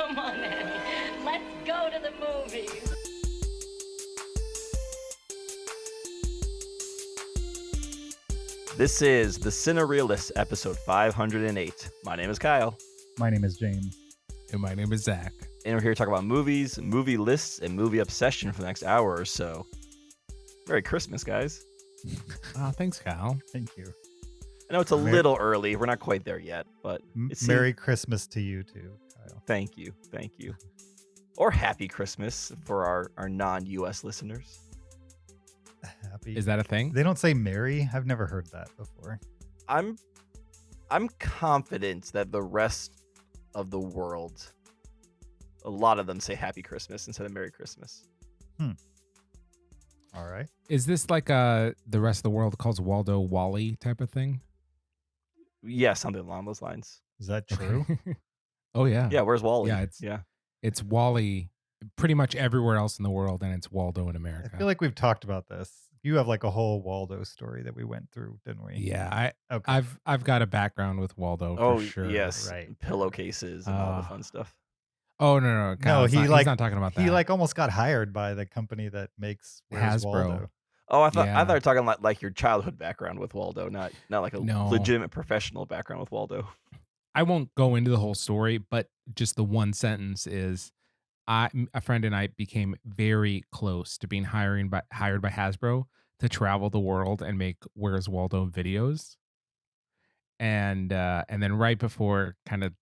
Come on, Annie. Let's go to the movies. This is the Cinereelists, episode 508. My name is Kyle. My name is James. And my name is Zach. And we're here to talk about movies, movie lists, and movie obsession for the next hour or so. Merry Christmas, guys. Thanks, Kyle. Thank you. I know it's a little early. We're not quite there yet, but Merry Christmas to you too, Kyle. Thank you. Or Happy Christmas for our non-US listeners. Happy. Is that a thing? They don't say Merry? I've never heard that before. I'm confident that the rest of the world, a lot of them say Happy Christmas instead of Merry Christmas. All right. Is this like the rest of the world calls Waldo Wally type of thing? Yeah, something along those lines. Is that true? Oh, yeah. Yeah, where's Wally? Yeah, it's Wally pretty much everywhere else in the world, and it's Waldo in America. I feel like we've talked about this. You have like a whole Waldo story that we went through, didn't we? Yeah, Okay. I've got a background with Waldo for sure. Yes, Right. Pillowcases and all the fun stuff. Oh no, Kyle, No, he's not talking about that. He like almost got hired by the company that makes Where's Hasbro. Waldo. Oh, I thought Yeah. you were talking like your childhood background with Waldo, not like a No. legitimate professional background with Waldo. I won't go into the whole story, but just the one sentence is, a friend and I became very close to being hired by Hasbro to travel the world and make Where's Waldo videos. And then right before kind of,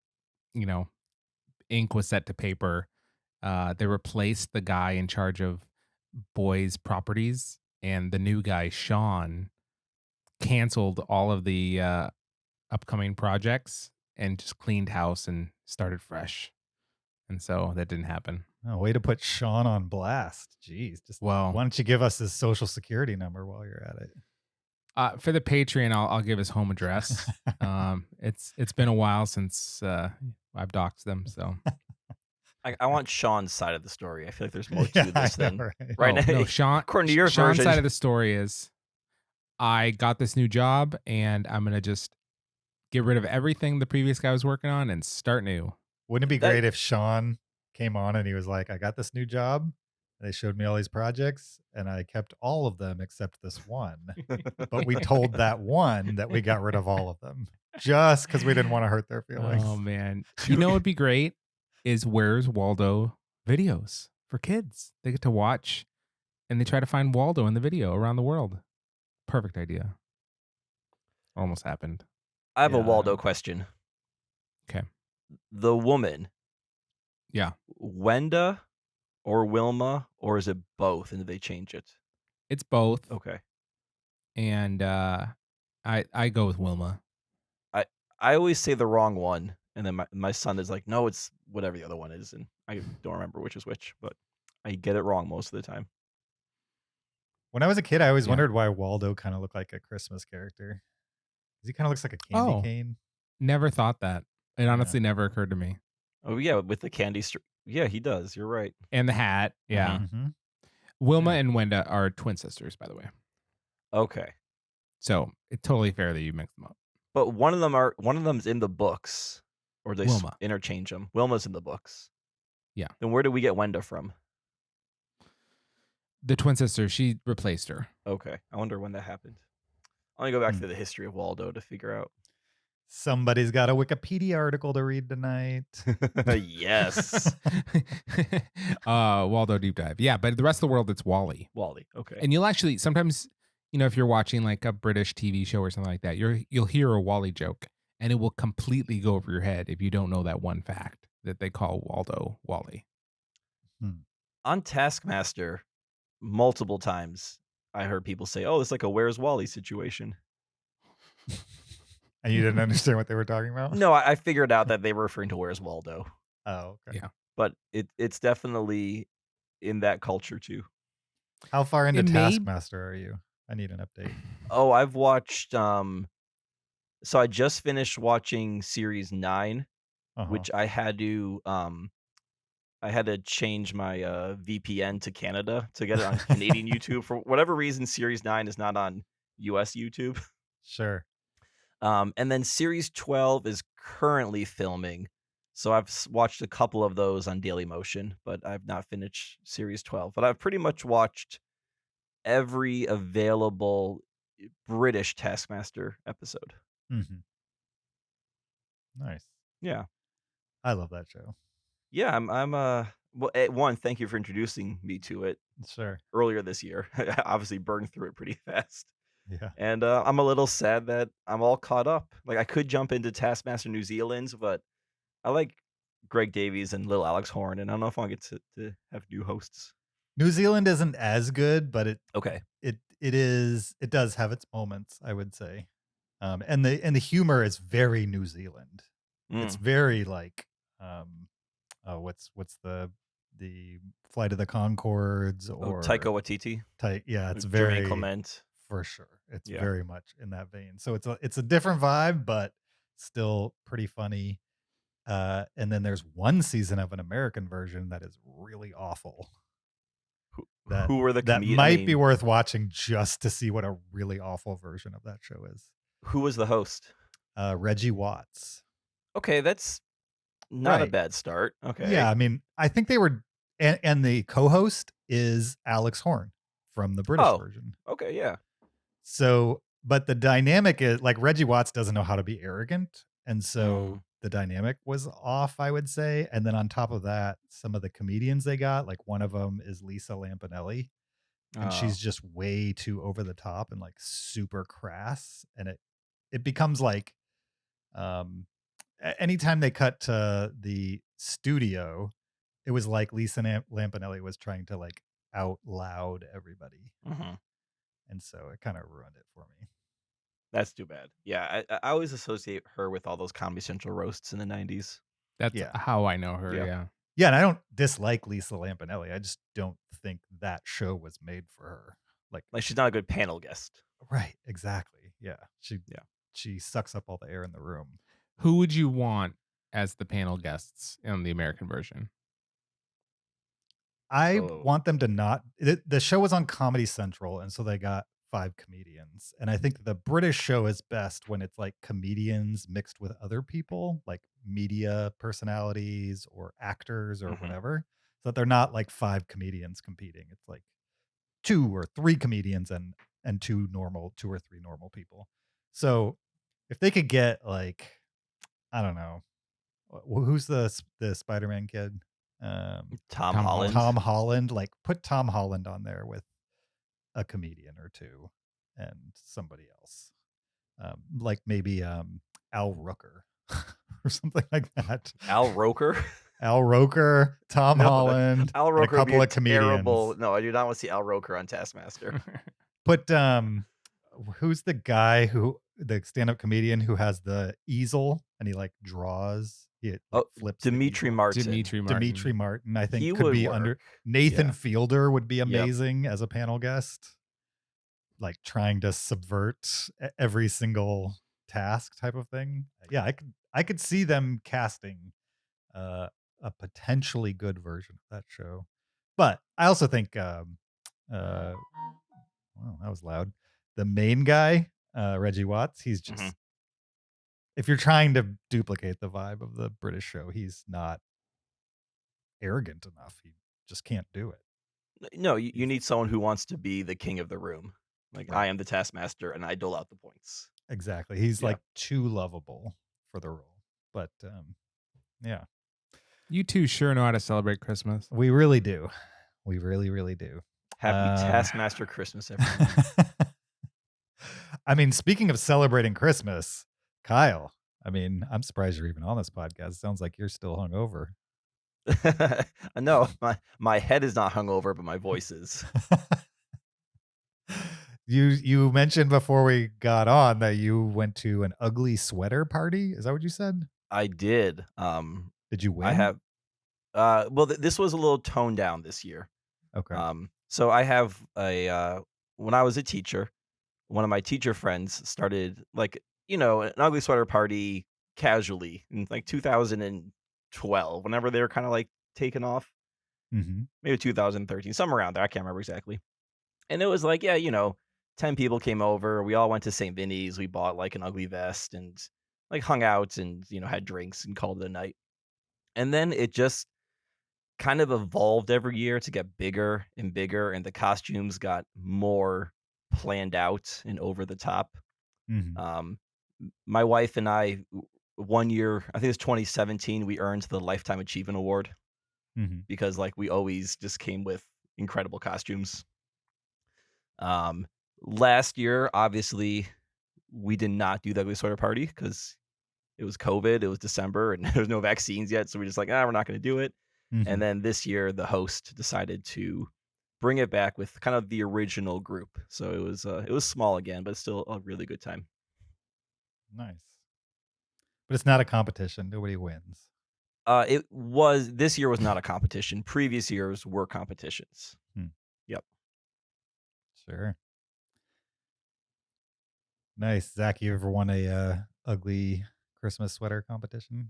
ink was set to paper, they replaced the guy in charge of boys' properties, and the new guy, Sean, canceled all of the upcoming projects and just cleaned house and started fresh. And so that didn't happen. Oh, way to put Sean on blast. Jeez. Why don't you give us his social security number while you're at it? For the Patreon, I'll give his home address. It's been a while since I've doxed them, so. I want Sean's side of the story. I feel like there's more to this than right now. No, Sean. According to your Sean's version, side of the story is, I got this new job and I'm gonna just get rid of everything the previous guy was working on and start new. Wouldn't it be great if Sean came on and he was like, I got this new job. They showed me all these projects and I kept all of them except this one. But we told that one that we got rid of all of them just because we didn't want to hurt their feelings. Oh man, you know what'd be great is Where's Waldo videos for kids. They get to watch and they try to find Waldo in the video around the world. Perfect idea. Almost happened. I have a Yeah. Waldo question. Okay. The woman. Yeah. Wenda or Wilma, or is it both? And did they change it? It's both. Okay. And I go with Wilma. I always say the wrong one, and then my son is like, no, it's whatever the other one is, and I don't remember which is which, but I get it wrong most of the time. When I was a kid, I always Yeah. wondered why Waldo kind of looked like a Christmas character. 'Cause he kind of looks like a candy cane. Never thought that. It honestly never occurred to me. Oh yeah, with the candy yeah, he does. You're right. And the hat. Yeah. Mhm. Wilma Yeah. and Wenda are twin sisters, by the way. Okay, So it's totally fair that you mix them up. but one of them's in the books, or they Wilma. interchange them. Wilma's in the books. Yeah. Then where did we get Wenda from? The twin sister, she replaced her. Okay, I wonder when that happened. I'm gonna go back to the history of Waldo to figure out. Somebody's got a Wikipedia article to read tonight. Yes, Waldo deep dive. Yeah, but the rest of the world, it's Wally. Wally. Okay. And you'll actually sometimes, if you're watching like a British TV show or something like that, you'll hear a Wally joke, and it will completely go over your head if you don't know that one fact that they call Waldo Wally. On Taskmaster, multiple times I heard people say, "Oh, it's like a Where's Wally situation." And you didn't understand what they were talking about? No, I figured out that they were referring to Where's Waldo, Oh, okay. Yeah. but it's definitely in that culture too. How far into It may- Taskmaster are you? I need an update. Oh, I've watched. So I just finished watching series 9, Uh-huh. which I had to change my VPN to Canada to get it on Canadian YouTube. For whatever reason, series 9 is not on US YouTube. Sure. And then series 12 is currently filming. So I've watched a couple of those on Daily Motion, but I've not finished series 12. But I've pretty much watched every available British Taskmaster episode. Hmm. Nice. Yeah. I love that show. Yeah, I'm well, one, thank you for introducing me to it Sure. earlier this year. I obviously burned through it pretty fast. Yeah. And I'm a little sad that I'm all caught up. Like I could jump into Taskmaster New Zealand's, but I like Greg Davies and Lil Alex Horn, and I don't know if I'll get to have new hosts. New Zealand isn't as good, but Okay. it does have its moments, I would say. And the humor is very New Zealand. It's Mm. very like what's the Flight of the Conchords or Taika Waititi. Yeah, it's Jermaine very Clement. for sure. It's Yeah. very much in that vein. So it's a different vibe, but still pretty funny. And then there's one season of an American version that is really awful. Who were the That comedians? might be worth watching just to see what a really awful version of that show is. Who was the host? Reggie Watts. Okay, that's not a Right. bad start. Okay. Yeah, I mean, I think they were, and the co-host is Alex Horn from the British version. Okay, yeah. So, but the dynamic is like Reggie Watts doesn't know how to be arrogant, and so the dynamic was off, I would say. And then on top of that, some of the comedians they got, like one of them is Lisa Lampanelli, and she's just way too over the top and like super crass, and it becomes like anytime they cut to the studio, it was like Lisa Lampanelli was trying to like out loud everybody. And so it kind of ruined it for me. That's too bad. Yeah, I always associate her with all those Comedy Central roasts in the 90s. That's how I know her. Yeah. Yeah. Yeah, and I don't dislike Lisa Lampanelli. I just don't think that show was made for her. Like she's not a good panel guest. Right, exactly. Yeah. She sucks up all the air in the room. Who would you want as the panel guests in the American version? I want them to not. The show was on Comedy Central, and so they got 5 comedians. And I think the British show is best when it's like comedians mixed with other people, like media personalities or actors or whatever. So that they're not like 5 comedians competing. It's like 2 or 3 comedians and 2 or 3 normal people. So if they could get like, I don't know, who's the Spider-Man kid? Tom Holland. Tom Holland, like put Tom Holland on there with a comedian or 2 and somebody else, like maybe Al Roker or something like that. Al Roker. Al Roker, Tom Holland, Al Roker, and a couple of comedians. Terrible. No, I do not want to see Al Roker on Taskmaster. But who's the guy the stand-up comedian who has the easel and he like draws? He flips. Dimitri Martin. Dimitri Martin, I think He could would be work. under. Nathan Yeah. Fielder would be amazing as a panel guest, like trying to subvert every single task type of thing. Yeah, I could see them casting a potentially good version of that show. But I also think wow, that was loud. The main guy, Reggie Watts, he's just if you're trying to duplicate the vibe of the British show, he's not arrogant enough. He just can't do it. No, you need someone who wants to be the king of the room. Like I am the Taskmaster and I dole out the points. Exactly. He's like too lovable for the role. But yeah. You two sure know how to celebrate Christmas. We really do. We really, really do. Happy Taskmaster Christmas, everyone. I mean, speaking of celebrating Christmas, Kyle, I mean, I'm surprised you're even on this podcast. It sounds like you're still hungover. No, my head is not hungover, but my voice is. You mentioned before we got on that you went to an ugly sweater party. Is that what you said? I did. Did you win? I have. Well, this was a little toned down this year. Okay. So I have when I was a teacher, one of my teacher friends started like, an ugly sweater party casually in like 2012, whenever they were kind of like taken off. Maybe 2013, somewhere around there. I can't remember exactly. And it was like, 10 people came over. We all went to St. Vinny's. We bought like an ugly vest and like hung out and, had drinks and called it a night. And then it just kind of evolved every year to get bigger and bigger, and the costumes got more planned out and over the top. Mhm. My wife and I, one year, I think it was 2017, we earned the Lifetime Achievement Award Mhm. because like we always just came with incredible costumes. Um, Last year, obviously, we did not do the Ugly Sweater Party because it was COVID. It was December and there was no vaccines yet, so we're just like, we're not going to do it. And Mhm. then this year, the host decided to bring it back with kind of the original group. So it was small again, but still a really good time. Nice. But it's not a competition. Nobody wins. This year was not a competition. Previous years were competitions. Hmm. Yep. Sure. Nice. Zach, you ever won a ugly Christmas sweater competition?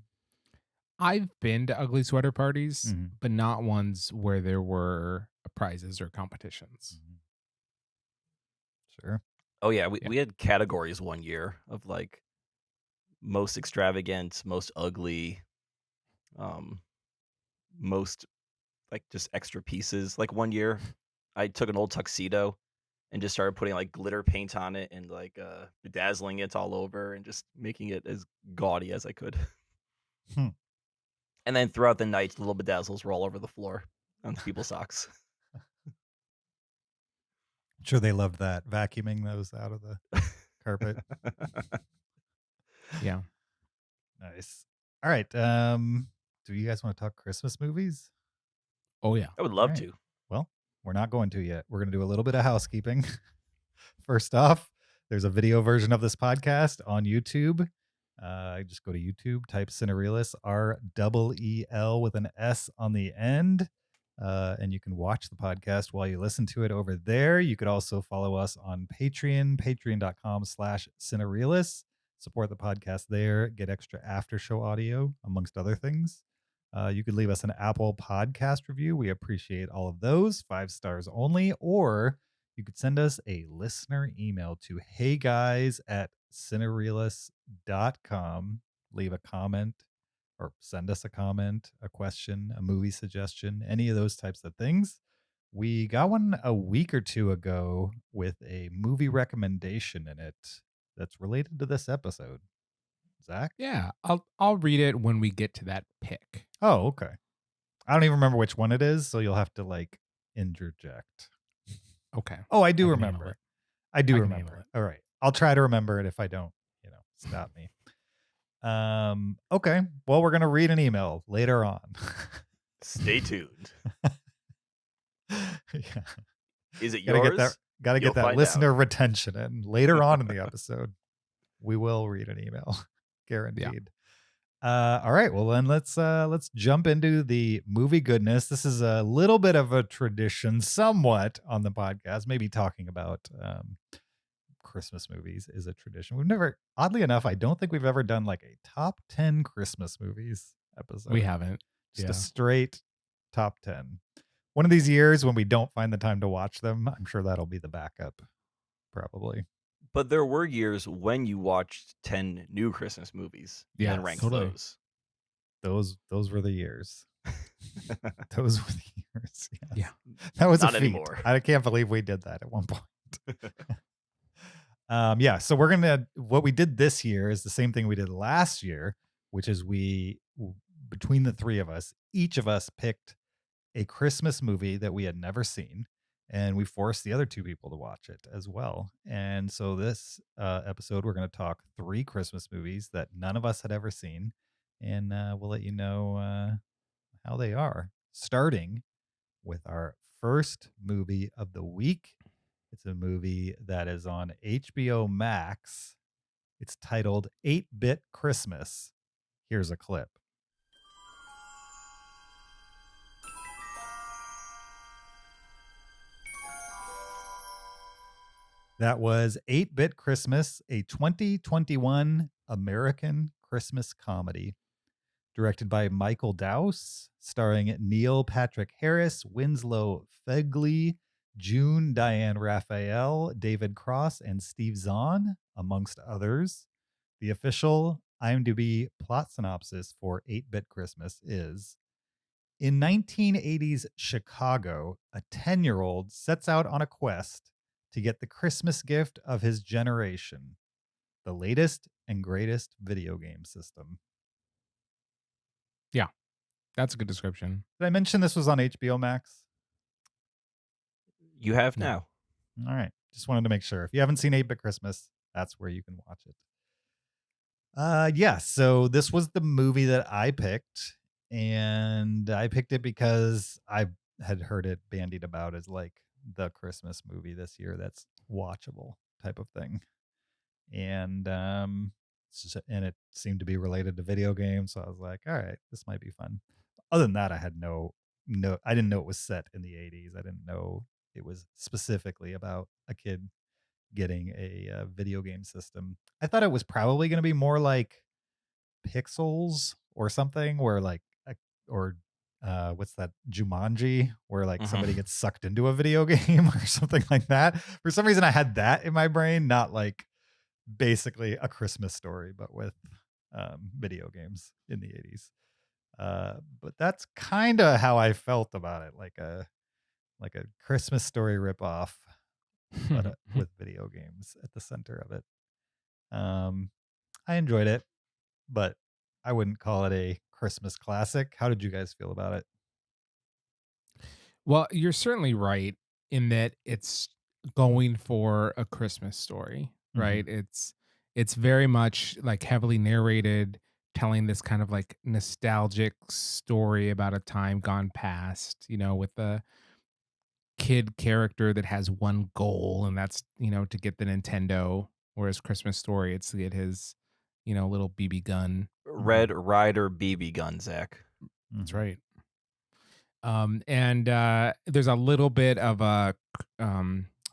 I've been to ugly sweater parties, Mhm. but not ones where there were prizes or competitions. Mhm. Sure. Oh yeah, Yeah. we had categories one year of like most extravagant, most ugly, um, most like just extra pieces. Like one year, I took an old tuxedo and just started putting like glitter paint on it and like bedazzling it all over and just making it as gaudy as I could. Hmm. And then throughout the night, little bedazzles were all over the floor on people's socks. I'm sure they loved that, vacuuming those out of the carpet. Yeah. Nice. All right. Do you guys want to talk Christmas movies? Oh yeah. I would All love right. to. Well, we're not going to yet. We're going to do a little bit of housekeeping. First off, there's a video version of this podcast on YouTube. Just go to YouTube, type Cinereelists, REEL with an S on the end. And you can watch the podcast while you listen to it over there. You could also follow us on Patreon, patreon.com/Cinereelists. Support the podcast there, get extra after show audio, amongst other things. You could leave us an Apple podcast review. We appreciate all of those, 5 stars only. Or you could send us a listener email to heyguys@cinereelists.com. Leave a comment or send us a comment, a question, a movie suggestion, any of those types of things. We got one a week or two ago with a movie recommendation in it that's related to this episode. Zach? Yeah. I'll read it when we get to that pick. Oh, okay. I don't even remember which one it is, so you'll have to like interject. Okay. Oh, I do I can remember handle it. I do I can remember handle it. All right. I'll try to remember it if I don't, stop me. Okay. Well, we're gonna read an email later on. Stay tuned. Yeah. Is it Gotta get that yours? gotta You'll get that find listener out. retention in. Later on in the episode, we will read an email. Guaranteed. All right. Well then let's jump into the movie goodness. This is a little bit of a tradition, somewhat, on the podcast. Maybe talking about Christmas movies is a tradition. We've never, oddly enough, I don't think we've ever done like a top 10 Christmas movies episode. We haven't. Just Yeah. a straight top 10. One of these years when we don't find the time to watch them, I'm sure that'll be the backup, probably. But there were years when you watched 10 new Christmas movies Yeah, and ranked totally. those. Those were the years. Those were the years. Yes. Yeah. That was Not a feat. anymore. I can't believe we did that at one point. Yeah, so what we did this year is the same thing we did last year, which is between the three of us, each of us picked a Christmas movie that we had never seen, and we forced the other two people to watch it as well. And so this episode, we're going to talk 3 Christmas movies that none of us had ever seen, and we'll let you know how they are, starting with our first movie of the week. It's a movie that is on HBO Max. It's titled 8-Bit Christmas. Here's a clip. That was 8-Bit Christmas, a 2021 American Christmas comedy. Directed by Michael Dowse, starring Neil Patrick Harris, Winslow Fegley, June Diane Raphael, David Cross, and Steve Zahn, amongst others. The official IMDb plot synopsis for 8-Bit Christmas is: in 1980s Chicago, a 10-year-old sets out on a quest to get the Christmas gift of his generation, the latest and greatest video game system. Yeah, that's a good description. Did I mention this was on HBO Max? You have No. now. All right. Just wanted to make sure. If you haven't seen 8-Bit Christmas, that's where you can watch it. Yeah, so this was the movie that I picked, and I picked it because I had heard it bandied about as like the Christmas movie this year that's watchable type of thing. And and it seemed to be related to video games, so I was like, all right, this might be fun. Other than that, I had no I didn't know it was set in the 80s. I didn't know it was specifically about a kid getting a video game system. I thought it was probably going to be more like Pixels or something, where like or what's that, Jumanji, where like somebody Mhm. gets sucked into a video game or something like that. For some reason, I had that in my brain, not like basically a Christmas story, but with video games in the 80s. But that's kind of how I felt about it, like a Christmas story ripoff, but with video games at the center of it. I enjoyed it, but I wouldn't call it a Christmas classic. How did you guys feel about it? Well, you're certainly right in that it's going for a Christmas story, Mm-hmm. right? It's very much like heavily narrated, telling this kind of like nostalgic story about a time gone past, with the kid character that has one goal, and that's, to get the Nintendo, whereas Christmas Story, it's to get his, little BB gun. Mm-hmm. Red Ryder BB gun, Zach. That's Mm-hmm. right. And there's a little bit of a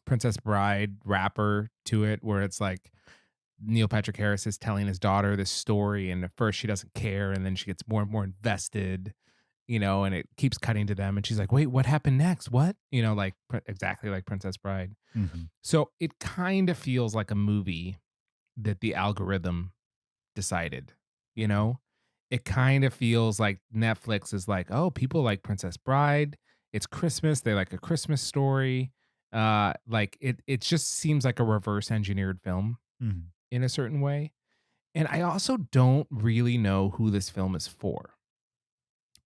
Princess Bride wrapper to it, where it's like Neil Patrick Harris is telling his daughter this story, and at first she doesn't care, and then she gets more and more invested, and it keeps cutting to them, and she's like, "Wait, what happened next? What?" Like exactly like Princess Bride. Mm-hmm. So it kind of feels like a movie that the algorithm decided, you know? It kind of feels like Netflix is like, "Oh, people like Princess Bride. It's Christmas. They like a Christmas story." Like it just seems like a reverse engineered film Mm-hmm. in a certain way. And I also don't really know who this film is for,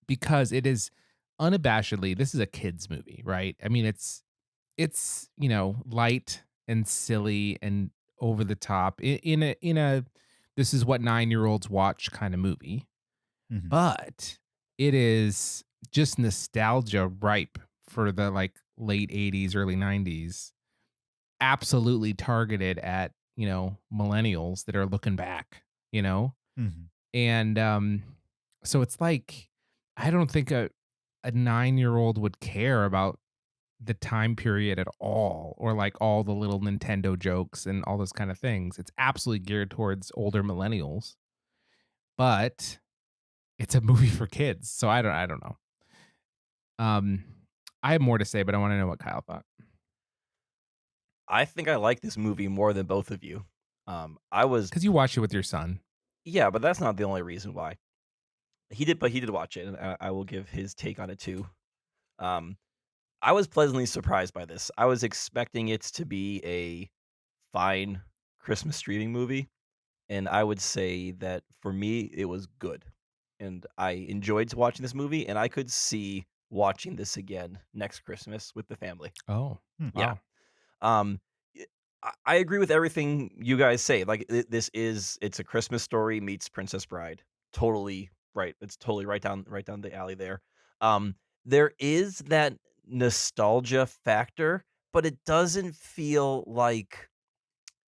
because it is unabashedly, this is a kids movie, right? I mean, it's, light and silly and over the top in a this is what 9-year-olds watch kind of movie, Mm-hmm. but it is just nostalgia ripe for the like late 80s, early 90s, absolutely targeted at, millennials that are looking back, you know? Mm-hmm. And so it's like I don't think a 9-year-old would care about the time period at all, or like all the little Nintendo jokes and all those kind of things. It's absolutely geared towards older millennials, but it's a movie for kids. So I don't know. Um I have more to say, but I want to know what Kyle thought. I think I like this movie more than both of you. I was Cuz you watched it with your son. Yeah, but that's not the only reason why. He did watch it, and I will give his take on it too. Um, I was pleasantly surprised by this. I was expecting it to be a fine Christmas streaming movie, and I would say that for me, it was good. And I enjoyed watching this movie, and I could see watching this again next Christmas with the family. Oh, Hmm. Yeah. wow. Um, I agree with everything you guys say. Like it's a Christmas Story meets Princess Bride. Totally right. It's totally right down the alley there. Um, there is that nostalgia factor, but it doesn't feel like,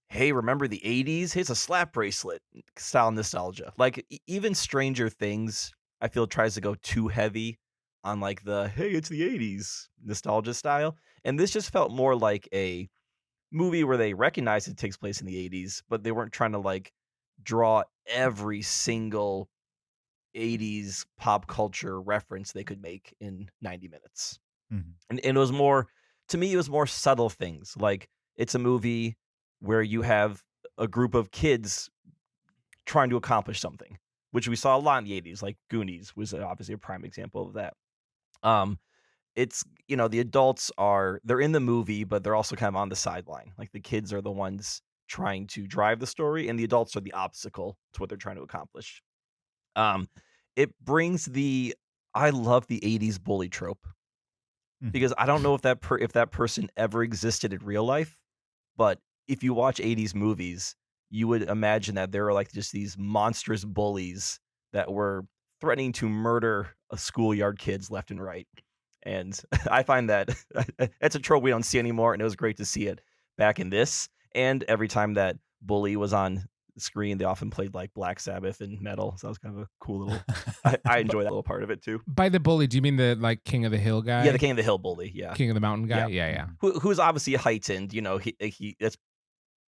hey, remember the 80s? Here's a slap bracelet style nostalgia. Like even Stranger Things, I feel tries to go too heavy on like the hey, it's the 80s nostalgia style. And this just felt more like a movie where they recognize it takes place in the 80s, but they weren't trying to like draw every single 80s pop culture reference they could make in 90 minutes. Mm-hmm. And it was more, to me, it was more subtle things. Like it's a movie where you have a group of kids trying to accomplish something, which we saw a lot in the 80s, like Goonies was obviously a prime example of that. Um, it's, the adults they're in the movie, but they're also kind of on the sideline. Like the kids are the ones trying to drive the story, and the adults are the obstacle to what they're trying to accomplish. Um, it brings I love the 80s bully trope Mhm. because I don't know if that person ever existed in real life, but if you watch 80s movies, you would imagine that there are like just these monstrous bullies that were threatening to murder schoolyard kids left and right. And I find that it's a trope we don't see anymore, and it was great to see it back in this. And every time that bully was on the screen, they often played like Black Sabbath and metal. So that was kind of a cool little. I enjoy that little part of it too. By the bully, do you mean the like King of the Hill Yeah, the guy? King of the Hill bully. Yeah, King of the Mountain guy? yeah. Yeah, yeah. Mhm. Who's obviously heightened.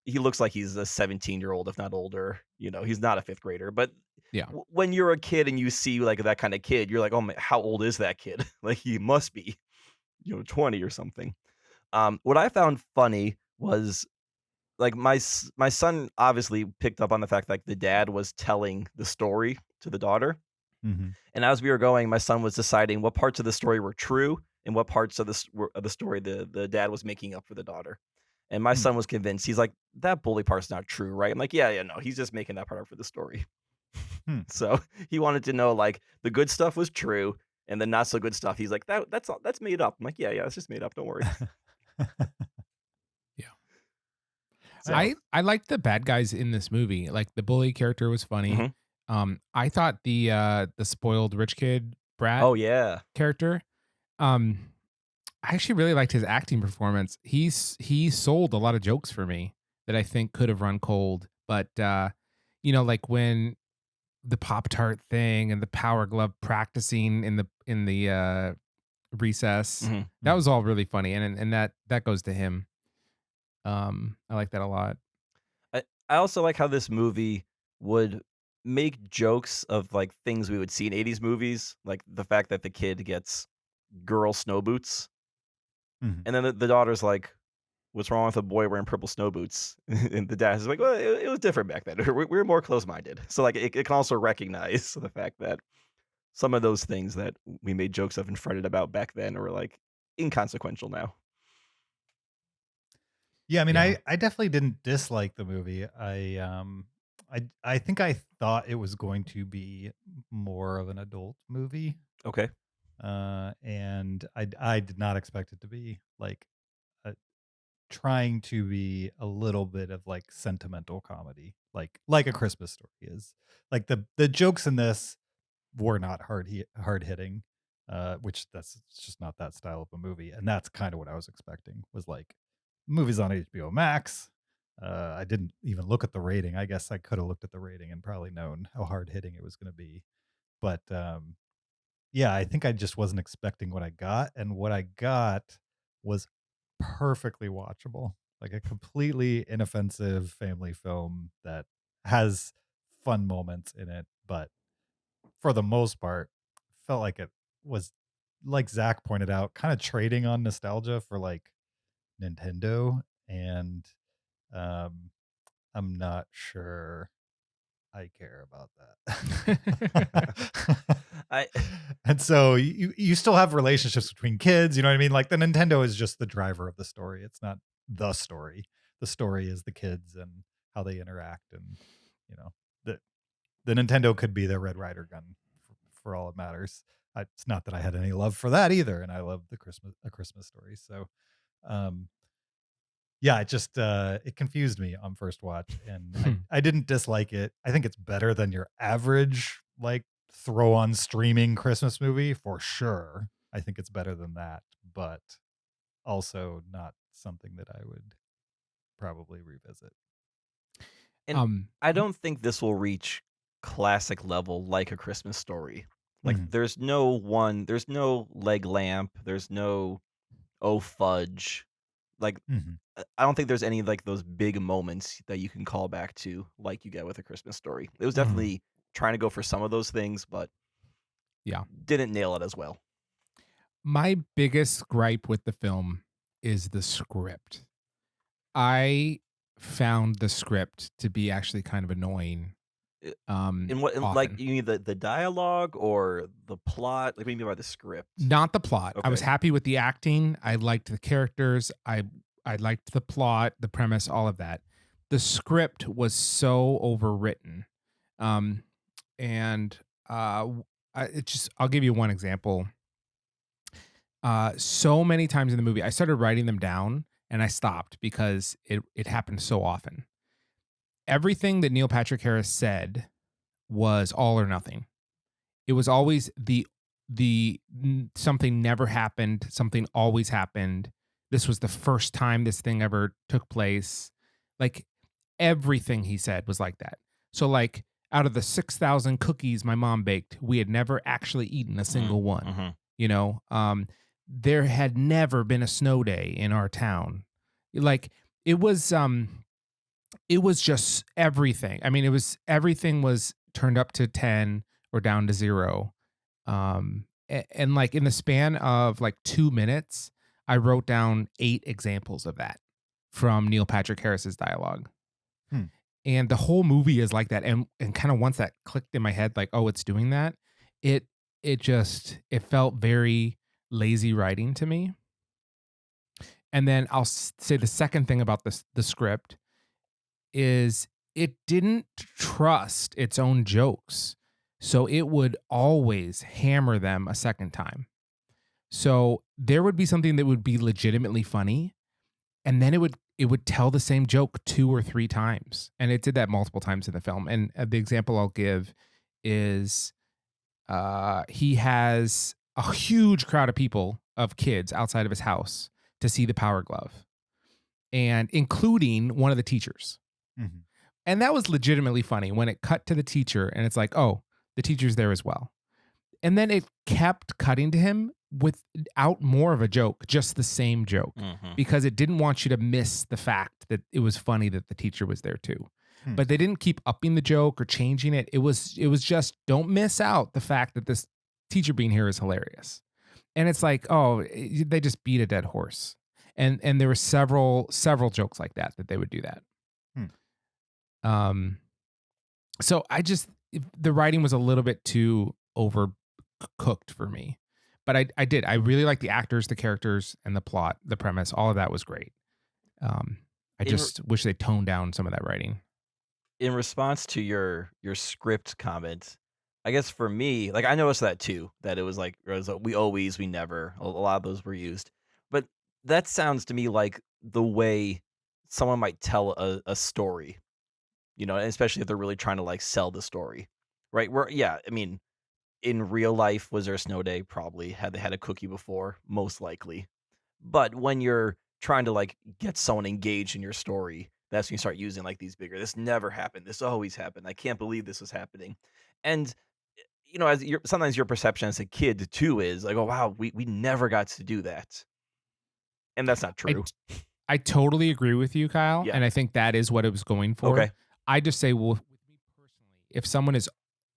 He looks like he's a 17-year-old, if not older. He's not a fifth grader. But Yeah. when you're a kid and you see like that kind of kid, you're like, oh man, how old is that kid? Like he must be, 20 or something. What I found funny was like my son obviously picked up on the fact like the dad was telling the story to the daughter, Mhm. and as we were going, my son was deciding what parts of the story were true and what parts of the story the dad was making up for the daughter. And my Hmm. son was convinced. He's like, that bully part's not true, right? I'm like, yeah, no, he's just making that part up for the story. Hmm. So he wanted to know like the good stuff was true, and the not so good stuff. He's like, that's made up. I'm like, yeah, it's just made up. Don't worry. Yeah. So, I liked the bad guys in this movie. Like the bully character was funny. mhm. I thought the spoiled rich kid brat Oh yeah, character, um, I actually really liked his acting performance. He sold a lot of jokes for me that I think could have run cold. But like when the Pop Tart thing and the Power Glove practicing in the recess, mhm. that Mhm. was all really funny, and that goes to him. I like that a lot. I also like how this movie would make jokes of like things we would see in 80s movies, like the fact that the kid gets girl snow boots, Mhm. and then the daughter's like, "What's wrong with a boy wearing purple snow boots?" And the dad's like, "Well, it was different back then. We were more close minded." So like it can also recognize the fact that some of those things that we made jokes of and fretted about back then are like inconsequential now. Yeah, I mean, Yeah. I definitely didn't dislike the movie. I think I thought it was going to be more of an adult movie, Okay. and I did not expect it to be like uh, trying to be a little bit of like sentimental comedy, like A Christmas Story is. Like the jokes in this were not hard hitting, which that's it's just not that style of a movie, and that's kind of what I was expecting. Was like movies on HBO Max. I didn't even look at the rating. I guess I could have looked at the rating and probably known how hard hitting it was going to be. But yeah, I think I just wasn't expecting what I got, and what I got was perfectly watchable. Like a completely inoffensive family film that has fun moments in it, but for the most part, felt like it was, like Zach pointed out, kind of trading on nostalgia for like Nintendo, and um, I'm not sure I care about that. I And so you still have relationships between kids, you know what I mean? Like the Nintendo is just the driver of the story. It's not the story. The story is the kids and how they interact, and you know, the the Nintendo could be the Red Rider gun for all it matters. It's not that I had any love for that either, and I love the Christmas Story. So um yeah, it just it confused me on first watch, and I didn't dislike it. I think it's better than your average like throw on streaming Christmas movie for sure. I think it's better than that, but also not something that I would probably revisit. and um, I don't think this will reach classic level like A Christmas Story. Like Mhm. there's no leg lamp, there's no oh fudge. Like Mhm. I don't think there's any like those big moments that you can call back to like you get with A Christmas Story. It was Mhm. definitely trying to go for some of those things, but yeah. didn't nail it as well. My biggest gripe with the film is the script. I found the script to be actually kind of annoying. I- In what, like, often. you need the dialogue or the plot? Like, what do you mean by the script? Not the plot. I was Okay. happy with the acting. I liked the characters. I liked the plot, the premise, all of that. The script was so overwritten. Um, and it just I'll give you one example. So many times in the movie, I started writing them down and I stopped because it happened so often. Everything that Neil Patrick Harris said was all or nothing. It was always something never happened, something always happened. This was the first time this thing ever took place. Like everything he said was like that. So like out of the 6,000 cookies my mom baked, we had never actually eaten a single one. Mm-hmm. You know, there had never been a snow day in our town. Like it was it was just everything. I mean, everything was turned up to 10 or down to 0. And like in the span of like 2 minutes, I wrote down 8 examples of that from Neil Patrick Harris's dialogue. Hmm. And the whole movie is like that. And kind of once that clicked in my head, like, oh, it's doing that, it it felt very lazy writing to me. And then I'll say the second thing about the script is it didn't trust its own jokes. So it would always hammer them a second time. So there would be something that would be legitimately funny, and then it would tell the same joke 2 or 3 times. And it did that multiple times in the film. And the example I'll give is he has a huge crowd of people, of kids outside of his house to see the Power Glove, and including one of the teachers. Mhm. And that was legitimately funny when it cut to the teacher and it's like, oh, the teacher's there as well. And then it kept cutting to him without more of a joke, just the same joke, Mm-hmm. because it didn't want you to miss the fact that it was funny that the teacher was there too. Hmm. But they didn't keep upping the joke or changing it. It was just, don't miss out the fact that this teacher being here is hilarious. And it's like, oh, they just beat a dead horse. And there were several jokes like that they would do that. So the writing was a little bit too overcooked for me, but I really like the actors, the characters, and the plot, the premise. All of that was great. I In- just wish they toned down some of that writing. In response to your script comment, I guess for me, like, I noticed that too, that it was like, we always, we never, a lot of those were used. But that sounds to me like the way someone might tell a story, and especially if they're really trying to like sell the story, right? Where, yeah, I mean, in real life, was there a snow day? Probably. Had they had a cookie before? Most likely. But when you're trying to like get someone engaged in your story, that's when you start using like these bigger. This never happened. This always happened. I can't believe this was happening. And as sometimes your perception as a kid too is like, oh wow, we never got to do that, and that's not I true. I totally agree with you, Kyle, Yeah. and I think that is what it was going for. Okay. I just say, well, with me personally, if someone is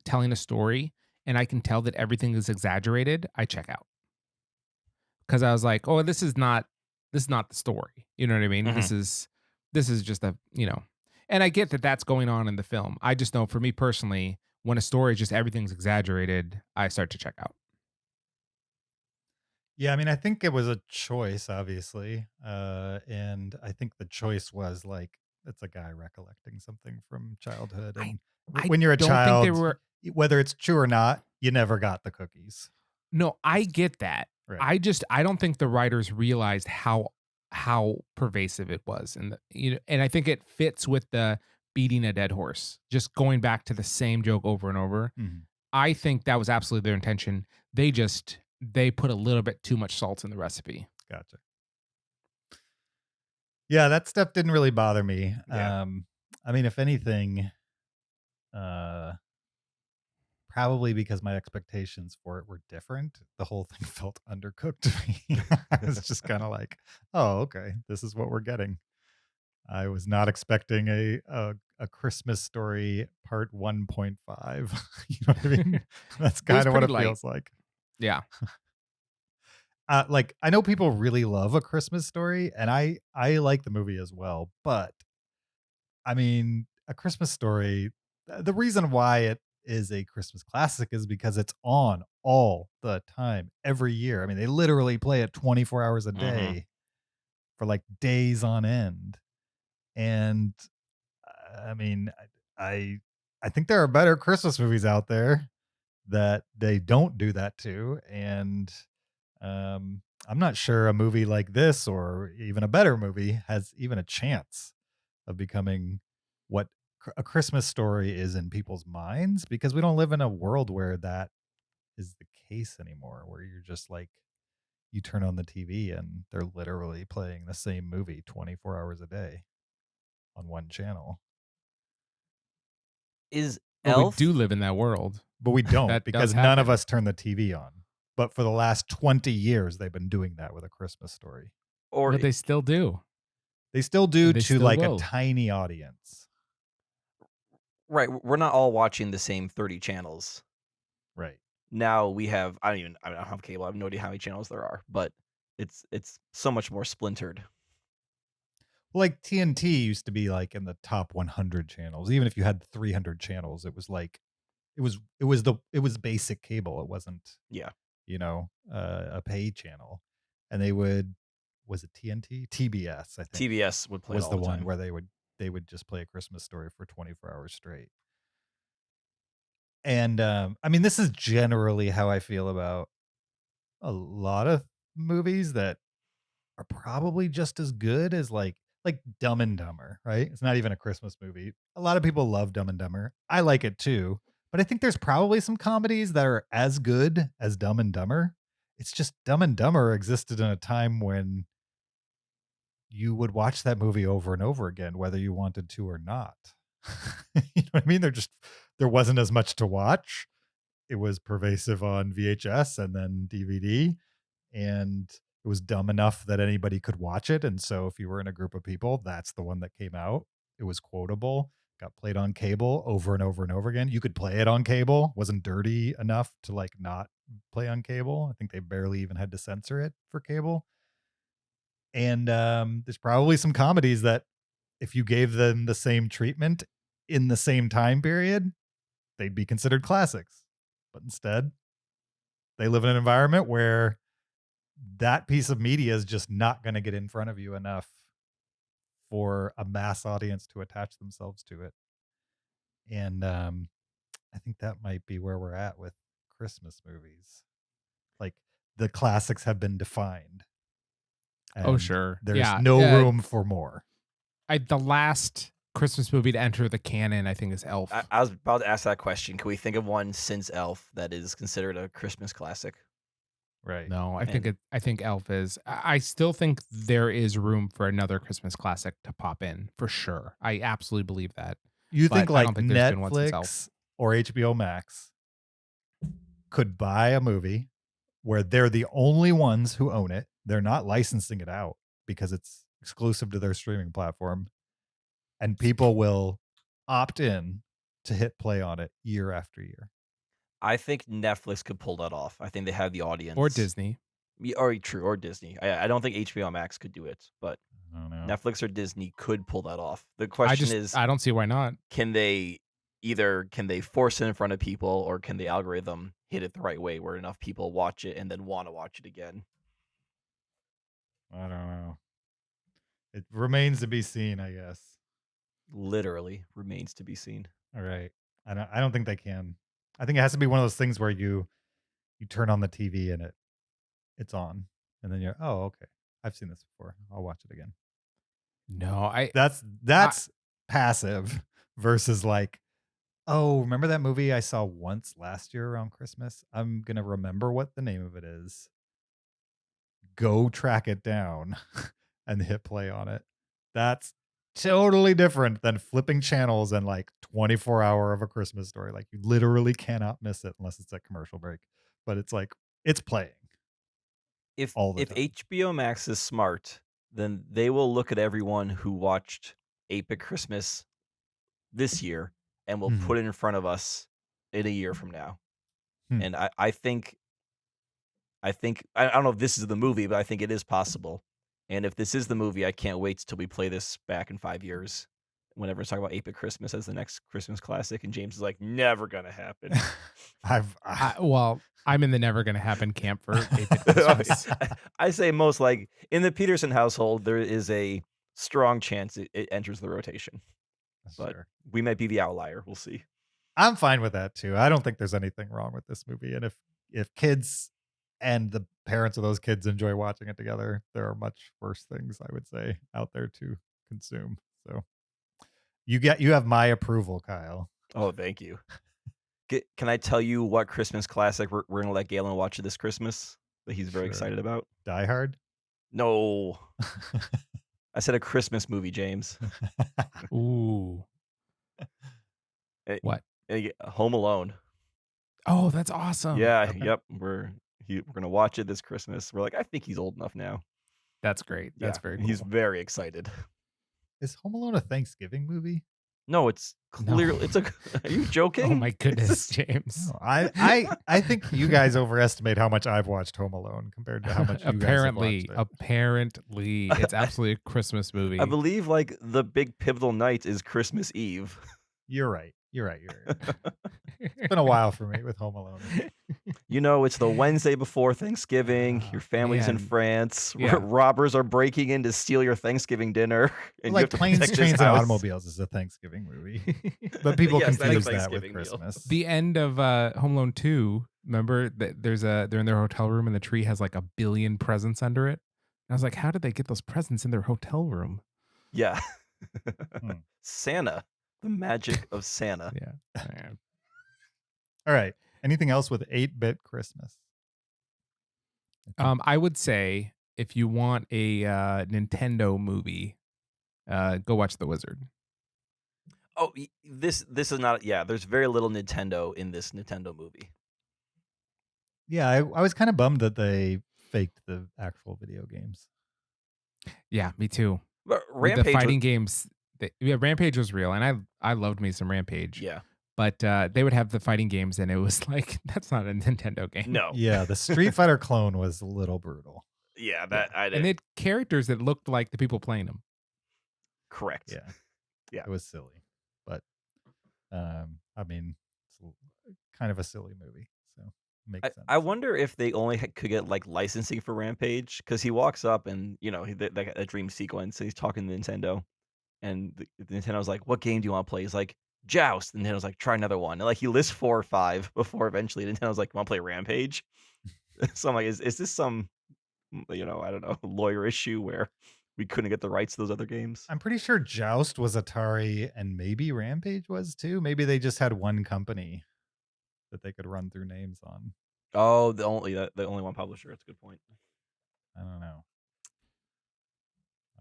telling a story and I can tell that everything is exaggerated, I check out. Because I was like, oh, this is not the story. You know what I mean? Mhm. This is just and I get that that's going on in the film. I just know for me personally, when a story just everything's exaggerated, I start to check out. Yeah, I mean, I think it was a choice, obviously. And I think the choice was like, it's a guy recollecting something from childhood. I And I when you're a don't think there child, were whether it's true or not, you never got the cookies. no, I get that. Right. I don't think the writers realized how pervasive it was, and and I think it fits with the beating a dead horse, just going back to the same joke over and over. Mhm. I think that was absolutely their intention. They put a little bit too much salt in the recipe. Gotcha. Yeah, that stuff didn't really bother me. Yeah. I mean, if anything, uh, probably because my expectations for it were different, the whole thing felt undercooked to me. I was just kind of like, oh, okay, this is what we're getting. I was not expecting a Christmas Story part 1.5. You know what I mean? That's It was kind of what pretty it light. feels like. Yeah. Like, I know people really love A Christmas Story, and I like the movie as well, but I mean, A Christmas Story, The reason why it is a Christmas classic is because it's on all the time, every year. I mean, they literally play it 24 hours a Hmm. day for like days on end. And I mean, I I think there are better Christmas movies out there that they don't do that to. And I'm not sure a movie like this or even a better movie has even a chance of becoming what a Christmas story is in people's minds, because we don't live in a world where that is the case anymore, where you're just like, you turn on the TV and they're literally playing the same movie 24 hours a day on one channel. Is But we do Elf live in that world. But we don't, That does because none of happen. us turn the TV on. But for the last 20 years, they've been doing that with A Christmas Story. or But they still do. They still do And they to still like a will. tiny audience. right? We're not all watching the same 30 channels. Right. Now we have. I don't have cable. I have no idea how many channels there are, but it's so much more splintered. Like TNT used to be like in the top 100 channels. Even if you had 300 channels, it was like it was basic cable. It wasn't, Yeah. a paid channel. And they would, was it TNT? TBS, I think, TBS would play it was all the the one time. where they would just play A Christmas Story for 24 hours straight. And I mean, this is generally how I feel about a lot of movies that are probably just as good as like Dumb and Dumber, right? It's not even a Christmas movie. A lot of people love Dumb and Dumber. I like it too, but I think there's probably some comedies that are as good as Dumb and Dumber. It's just Dumb and Dumber existed in a time when you would watch that movie over and over again, whether you wanted to or not. You know what I mean? There wasn't as much to watch. It was pervasive on VHS and then DVD, and it was dumb enough that anybody could watch it. And so if you were in a group of people, that's the one that came out. It was quotable, got played on cable over and over and over again. You could play it on cable, wasn't dirty enough to like not play on cable. I think they barely even had to censor it for cable. And there's probably some comedies that if you gave them the same treatment in the same time period, they'd be considered classics. But instead, they live in an environment where that piece of media is just not going to get in front of you enough for a mass audience to attach themselves to it. And I think that might be where we're at with Christmas movies. Like, the classics have been defined. Oh, And sure. there's Yeah. no room for more. The last Christmas movie to enter the canon, I think, is Elf. I was about to ask that question. Can we think of one since Elf that is considered a Christmas classic? Right. No, I And think Elf is. I still think there is room for another Christmas classic to pop in for sure. I absolutely believe that. You But think I like don't think there's been one since Elf. Netflix or HBO Max could buy a movie where they're the only ones who own it. They're not licensing it out because it's exclusive to their streaming platform. And people will opt in to hit play on it year after year. I think Netflix could pull that off. I think they have the audience. Or Disney. Or true, or Disney. I don't think HBO Max could do it, but I don't know. Netflix or Disney could pull that off. The question is, I don't see why not. can they force it in front of people, or can the algorithm hit it the right way where enough people watch it and then want to watch it again? I don't know. It remains to be seen, I guess. Literally remains to be seen. All right. I don't think they can. I think it has to be one of those things where you turn on the TV and it's on, and then you're, oh, okay, I've seen this before, I'll watch it again. No, That's passive versus like, oh, remember that movie I saw once last year around Christmas? I'm gonna remember what the name of it is. Go track it down and hit play on it. That's totally different than flipping channels and like 24-hour of A Christmas Story. Like, you literally cannot miss it unless it's at commercial break. But it's like, it's playing If all the time. HBO Max is smart, then they will look at everyone who watched Ape at Christmas this year and will Mhm. put it in front of us in a year from now. Hmm. And I think I don't know if this is the movie, but I think it is possible. And if this is the movie, I can't wait till we play this back in 5 years whenever it's talking about 8-Bit Christmas as the next Christmas classic, and James is like, never gonna happen. I'm in the never gonna happen camp for 8-Bit Christmas. I say most, like, in the Peterson household, there is a strong chance it enters the rotation. But Sure. we might be the outlier. We'll see. I'm fine with that too. I don't think there's anything wrong with this movie. And if kids and the parents of those kids enjoy watching it together, there are much worse things, I would say, out there to consume. So you have my approval, Kyle. Oh, thank you. Can I tell you what Christmas classic we're going to let Galen watch this Christmas that he's very Sure. excited about? Die Hard? No. I said a Christmas movie, James. Ooh. What? Home Alone. Oh, that's awesome. Yeah, Okay. yep. We're going to watch it this Christmas. We're like, I think he's old enough now. That's great. That's very cool. He's very excited. Is Home Alone a Thanksgiving movie? No, it's clearly it's a. Are you joking? Oh my goodness, James. No, I think you guys overestimate how much I've watched Home Alone compared to how much you guys have watched it. Apparently, it's absolutely a Christmas movie. I believe like the big pivotal night is Christmas Eve. You're right. It's been a while for me with Home Alone. You know, it's the Wednesday before Thanksgiving. Your family's in man. France. Yeah. Robbers are breaking in to steal your Thanksgiving dinner. And you Like have to Planes, protect Trains, this and house. Automobiles is a Thanksgiving movie. But people Yes, that is confuse that with Thanksgiving meal. Christmas. The end of Home Alone 2, remember that they're in their hotel room and the tree has like 1 billion presents under it. And I was like, how did they get those presents in their hotel room? Yeah. Hmm. Santa. The magic of Santa. Yeah. All right. Anything else with 8-Bit Christmas? I would say if you want a Nintendo movie, go watch The Wizard. Oh, this is not. Yeah, there's very little Nintendo in this Nintendo movie. Yeah, I was kind of bummed that they faked the actual video games. Yeah, me too. But With Rampage the fighting games, Rampage was real, and I loved me some Rampage. Yeah. But they would have the fighting games, and it was like, that's not a Nintendo game. No. Yeah, the Street Fighter clone was a little brutal. Yeah, that I And didn't. they had characters that looked like the people playing them. Correct. Yeah. Yeah. It was silly. But I mean, it's kind of a silly movie. So makes sense. I wonder if they only could get like licensing for Rampage, because he walks up and that dream sequence. And he's talking to Nintendo, and the Nintendo's like, "What game do you want to play?" He's like, "Joust." And Nintendo's like, "Try another one." And like he lists 4 or 5 before eventually Nintendo's like, "Want to play Rampage?" So I'm like, is this some I don't know, lawyer issue where we couldn't get the rights to those other games? I'm pretty sure Joust was Atari and maybe Rampage was too. Maybe they just had one company that they could run through names on. Oh, the only one publisher. That's a good point. I don't know.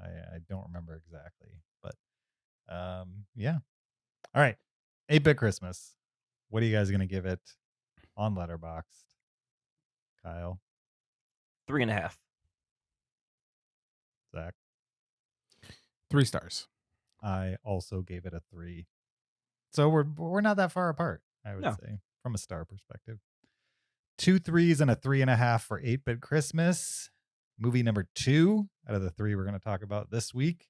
I don't remember exactly, but yeah. All right, 8-Bit Christmas. What are you guys gonna give it on Letterboxd? Kyle, 3.5. Zach. 3 stars. I also gave it a 3. So we're not that far apart, I would No. say, from a star perspective. 2 3s and a 3.5 for 8-Bit Christmas. Movie number 2 out of the 3 we're going to talk about this week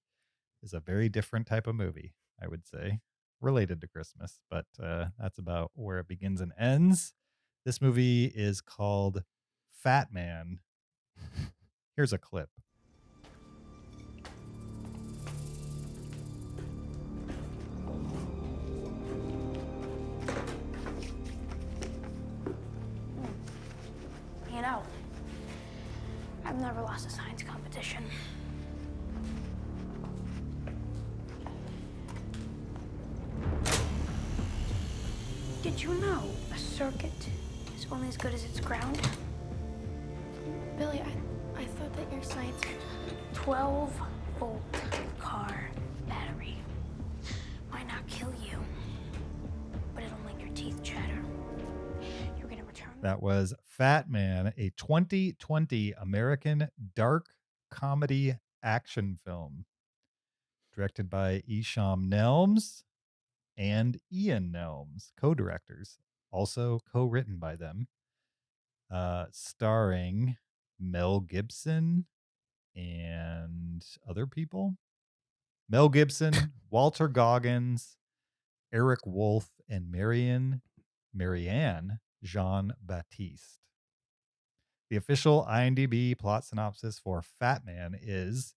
is a very different type of movie, I would say, related to Christmas, but that's about where it begins and ends. This movie is called Fatman. Here's a clip. You know, I've never lost a science competition. Did you know a circuit is only as good as its ground? Billy, I thought that your science... 12-volt car battery. Might not kill you, but it'll make your teeth chatter. You're gonna return. That was Fatman, a 2020 American dark comedy action film directed by Isham Nelms and Ian Nelms, co-directors, also co-written by them, starring Mel Gibson and other people. Mel Gibson, Walter Goggins, Eric Wolf, and Marianne Jean-Baptiste. The official IMDb plot synopsis for Fatman is: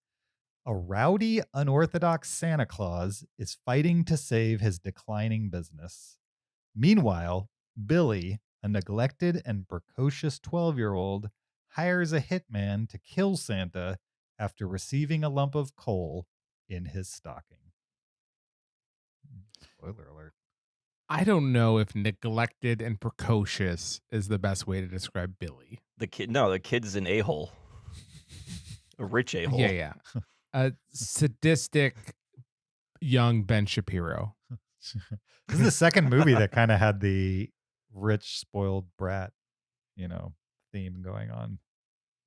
a rowdy, unorthodox Santa Claus is fighting to save his declining business. Meanwhile, Billy, a neglected and precocious 12-year-old, hires a hitman to kill Santa after receiving a lump of coal in his stocking. Spoiler alert. I don't know if neglected and precocious is the best way to describe Billy. The kid's an a-hole. A rich a-hole. Yeah. A sadistic young Ben Shapiro. This is the second movie that kind of had the rich, spoiled brat, theme going on.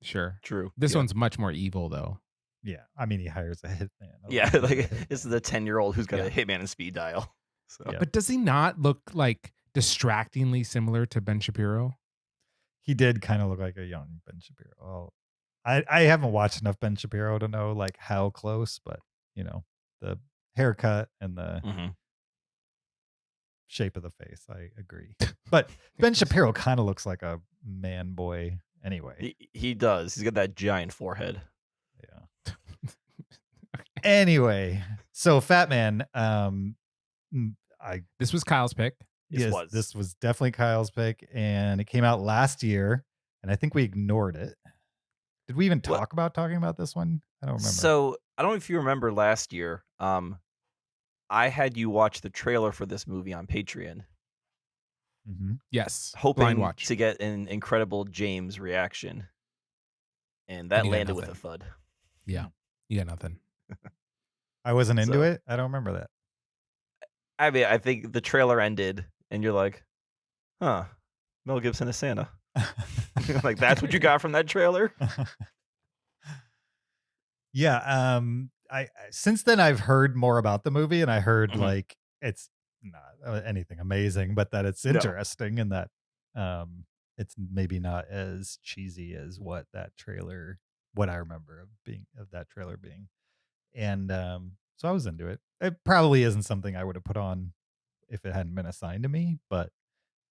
Sure. True. This Yeah. one's much more evil, though. Yeah. I mean, he hires a hitman. Yeah, like this is a 10-year-old who's got Yeah. a hitman and speed dial. So Yeah. But does he not look like distractingly similar to Ben Shapiro? He did kind of look like a young Ben Shapiro. Well, I haven't watched enough Ben Shapiro to know like how close, but the haircut and the Mhm. shape of the face, I agree. But Ben Shapiro kind of looks like a man boy anyway. He does. He's got that giant forehead. Yeah. Anyway, so Fatman, This was Kyle's pick. This was definitely Kyle's pick, and it came out last year, and I think we ignored it. Did we even talking about this one? I don't remember. So I don't know if you remember last year. I had you watch the trailer for this movie on Patreon, Mm-hmm. Yes. Blind hoping watch. to get an incredible James reaction, and that And you got landed with a nothing. thud. Yeah. You got nothing. I wasn't into So- it. I don't remember that. I mean, I think the trailer ended, and you're like, "Huh, Mel Gibson is Santa." Like that's what you got from that trailer. Yeah. I since then I've heard more about the movie, and I heard Mhm. like it's not anything amazing, but that it's No. interesting, and that it's maybe not as cheesy as what I remember of that trailer being. And so I was into it. It probably isn't something I would have put on if it hadn't been assigned to me, but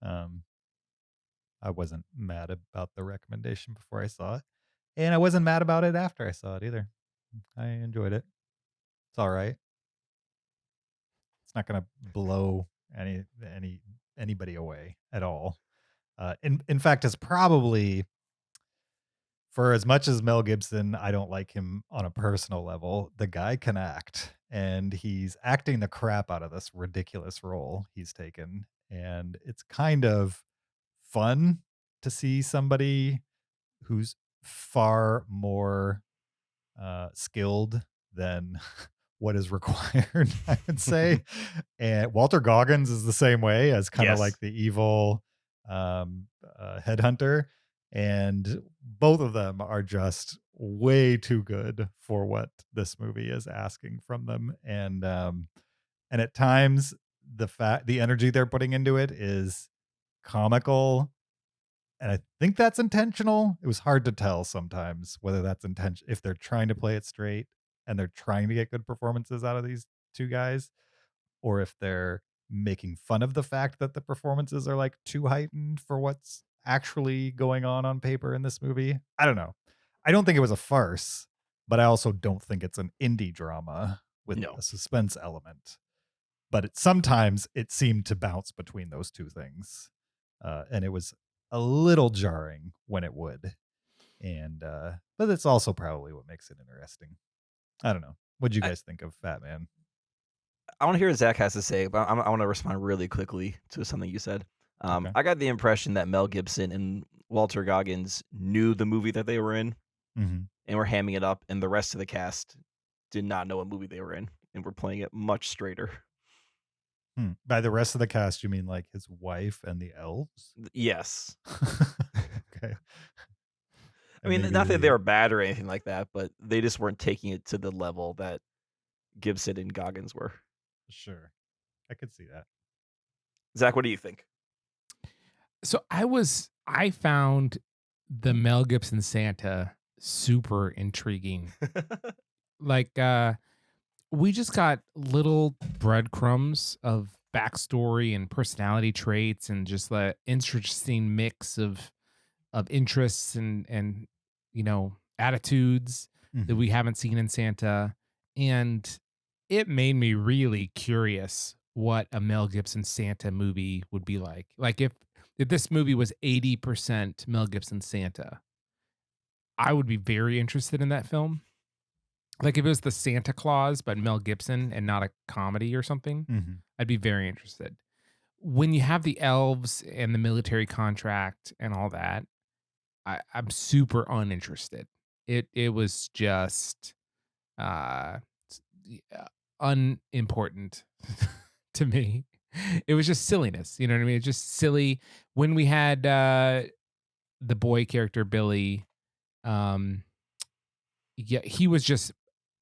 I wasn't mad about the recommendation before I saw it. And I wasn't mad about it after I saw it either. I enjoyed it. It's all right. It's not going to blow anybody away at all. In fact, it's probably, for as much as Mel Gibson, I don't like him on a personal level, the guy can act, and he's acting the crap out of this ridiculous role he's taken. And it's kind of fun to see somebody who's far more skilled than what is required, I would say. And Walter Goggins is the same way, as kind of Yes. like the evil headhunter. And both of them are just way too good for what this movie is asking from them. And at times the energy they're putting into it is comical. And I think that's intentional. It was hard to tell sometimes whether that's intention, if they're trying to play it straight and they're trying to get good performances out of these two guys, or if they're making fun of the fact that the performances are like too heightened for what's actually going on paper in this movie. I don't know. I don't think it was a farce, but I also don't think it's an indie drama with No. a suspense element. But sometimes it seemed to bounce between those two things. And it was a little jarring when it would. And but it's also probably what makes it interesting. I don't know. What'd you guys think of Fatman? I want to hear what Zach has to say, but I want to respond really quickly to something you said. Okay. I got the impression that Mel Gibson and Walter Goggins knew the movie that they were in Mm-hmm. and were hamming it up, and the rest of the cast did not know what movie they were in and were playing it much straighter. By the rest of the cast, you mean like his wife and the elves? Yes. Okay. I mean, And not maybe that they were bad or anything like that, but they just weren't taking it to the level that Gibson and Goggins were. Sure. I could see that. Zach, what do you think? So I found the Mel Gibson Santa super intriguing. Like We just got little breadcrumbs of backstory and personality traits and just the interesting mix of interests and attitudes that Mhm. we haven't seen in Santa. And it made me really curious what a Mel Gibson Santa movie would be like. Like if this movie was 80% Mel Gibson Santa, I would be very interested in that film. Like if it was the Santa Claus but Mel Gibson and not a comedy or something, Mhm. I'd be very interested. When you have the elves and the military contract and all that, I'm super uninterested. It was just uh unimportant to me. It was just silliness, you know what I mean? It's just silly. When we had the boy character Billy, um yeah, he was just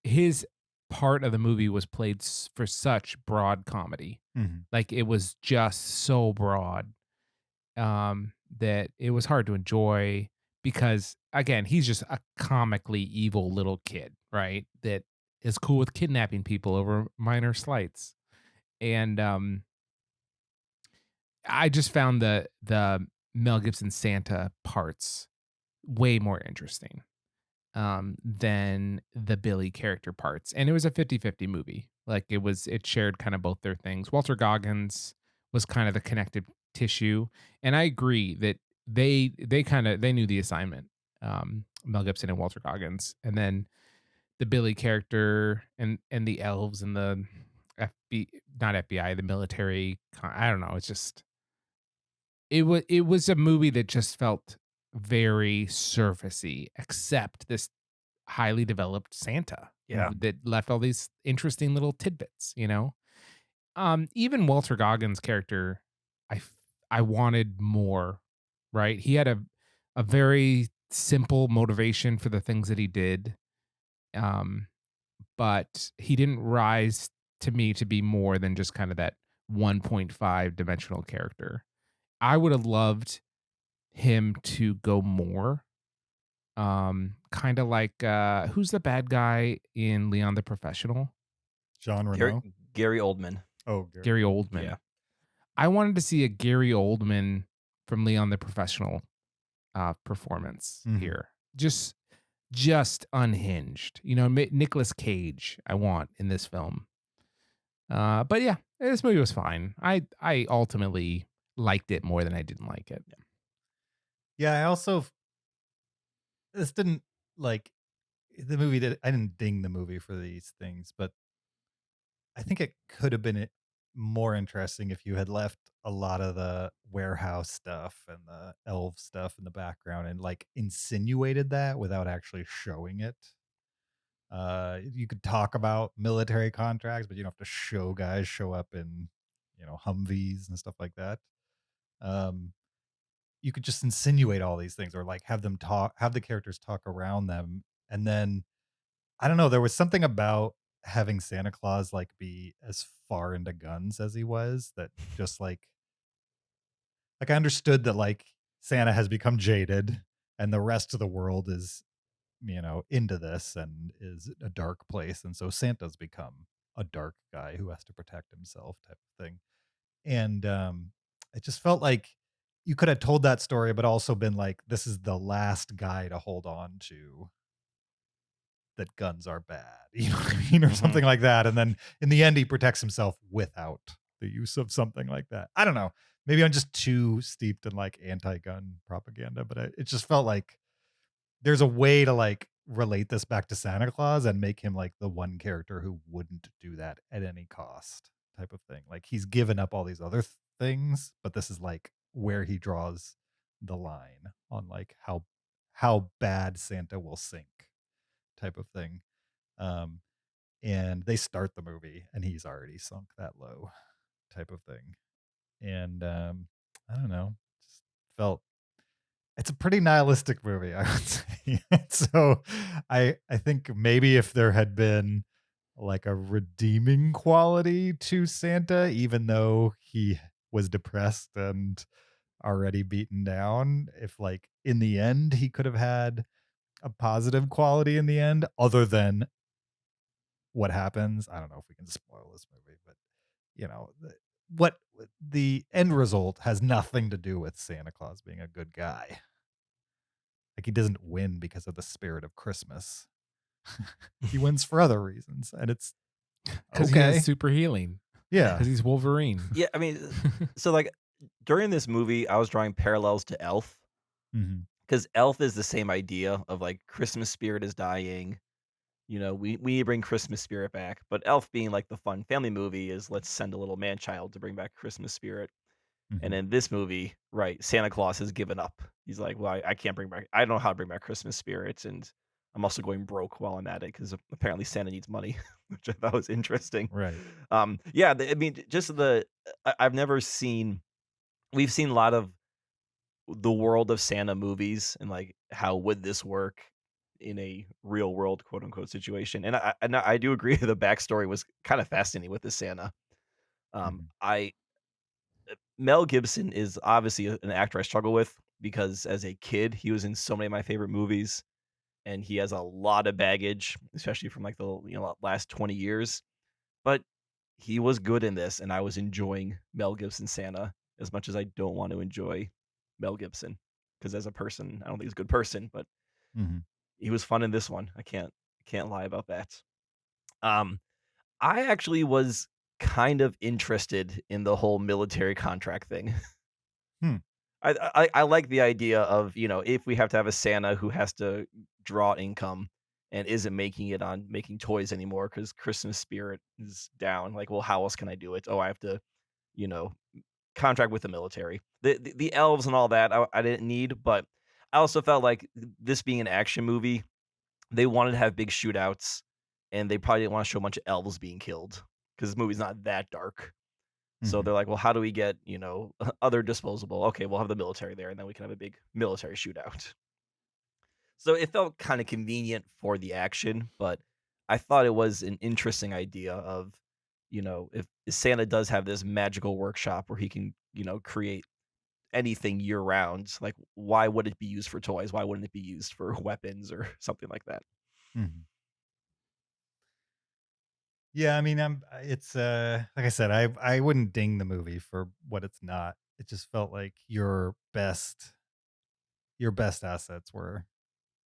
his part of the movie was played for such broad comedy. Mhm. Like it was just so broad that it was hard to enjoy because again, he's just a comically evil little kid, right? That is cool with kidnapping people over minor slights. And I just found the Mel Gibson Santa parts way more interesting than the Billy character parts. And it was a 50-50 movie. Like it shared kind of both their things. Walter Goggins was kind of the connective tissue. And I agree that they knew the assignment, Mel Gibson and Walter Goggins. And then the Billy character and the elves and the not FBI, the military. I don't know. It's just it was a movie that just felt very surfacey, except this highly developed Santa Yeah. that left all these interesting little tidbits, you know? Even Walter Goggins' character, I wanted more, right? He had a very simple motivation for the things that he did. Um, but he didn't rise to me to be more than just kind of that 1.5 dimensional character. I would have loved him to go more. Kind of like who's the bad guy in Leon the Professional? Jean Gary, Reno. Gary Oldman. Oh, Gary. Gary Yeah. Oldman. I wanted to see a Gary Oldman from Leon the Professional performance Mhm. here. Just unhinged. You know, Nicolas Cage I want in this film. But yeah, this movie was fine. I ultimately liked it more than I didn't like it. Yeah, I also this didn't like the movie did I didn't ding the movie for these things, but I think it could have been more interesting if you had left a lot of the warehouse stuff and the elf stuff in the background and like insinuated that without actually showing it. You could talk about military contracts, but you don't have to show guys show up in, Humvees and stuff like that. Um, you could just insinuate all these things or like have the characters talk around them. And then I don't know, there was something about having Santa Claus like be as far into guns as he was that just like I understood that like Santa has become jaded and the rest of the world is, into this and is a dark place. And so Santa's become a dark guy who has to protect himself type of thing. And it just felt like you could have told that story, but also been like, this is the last guy to hold on to that guns are bad, you know what I mean? Or something like that. And then in the end, he protects himself without the use of something like that. I don't know. Maybe I'm just too steeped in like anti-gun propaganda, but it just felt like there's a way to like relate this back to Santa Claus and make him like the one character who wouldn't do that at any cost type of thing. Like he's given up all these other things, but this is like where he draws the line on like how bad Santa will sink type of thing. Um, and they start the movie and he's already sunk that low type of thing. And I don't know, just felt it's a pretty nihilistic movie, I would say. So I think maybe if there had been like a redeeming quality to Santa, even though he was depressed and already beaten down, if like in the end he could have had a positive quality in the end, other than what happens. I don't know if we can spoil this movie, but what the end result has nothing to do with Santa Claus being a good guy. Like, he doesn't win because of the spirit of Christmas. He wins for other reasons, and it's Because he okay. has super healing. Yeah. Because he's Wolverine. Yeah, I mean, so like during this movie, I was drawing parallels to Elf hmm because Elf is the same idea of like Christmas spirit is dying. We need to bring Christmas spirit back. But Elf being like the fun family movie is let's send a little man child to bring back Christmas spirit. And hmm in this movie, right, Santa Claus has given up. He's like, well, I can't bring back. I don't know how to bring back Christmas spirits, and I'm also going broke while I'm at it because apparently Santa needs money, which I thought was interesting. Right. Yeah, I mean, just I've never seen. We've seen a lot of the world of Santa movies and like how would this work in a real world quote unquote situation. And I do agree the backstory was kind of fascinating with the Santa. hmm I Mel Gibson is obviously an actor I struggle with because as a kid he was in so many of my favorite movies and he has a lot of baggage, especially from like the last 20 years. But he was good in this, and I was enjoying Mel Gibson Santa as much as I don't want to enjoy Mel Gibson because as a person, I don't think he's a good person, but hmm he was fun in this one. I can't lie about that. Um, I actually was kind of interested in the whole military contract thing. Hmm. I like the idea of if we have to have a Santa who has to draw income and isn't making it on making toys anymore because Christmas spirit is down. Like, well, how else can I do it? Oh, I have to you know, contract with the military. The elves and all that I didn't need, but I also felt like this being an action movie, they wanted to have big shootouts, and they probably didn't want to show a bunch of elves being killed because this movie's not that dark. So hmm they're like, well, how do we get other disposable? Okay, we'll have the military there, and then we can have a big military shootout. So it felt kind of convenient for the action, but I thought it was an interesting idea of, if Santa does have this magical workshop where he can, create anything year round, like why would it be used for toys? Why wouldn't it be used for weapons or something like that? hmm Yeah, I mean, it's like I said, I wouldn't ding the movie for what it's not. It just felt like your best assets were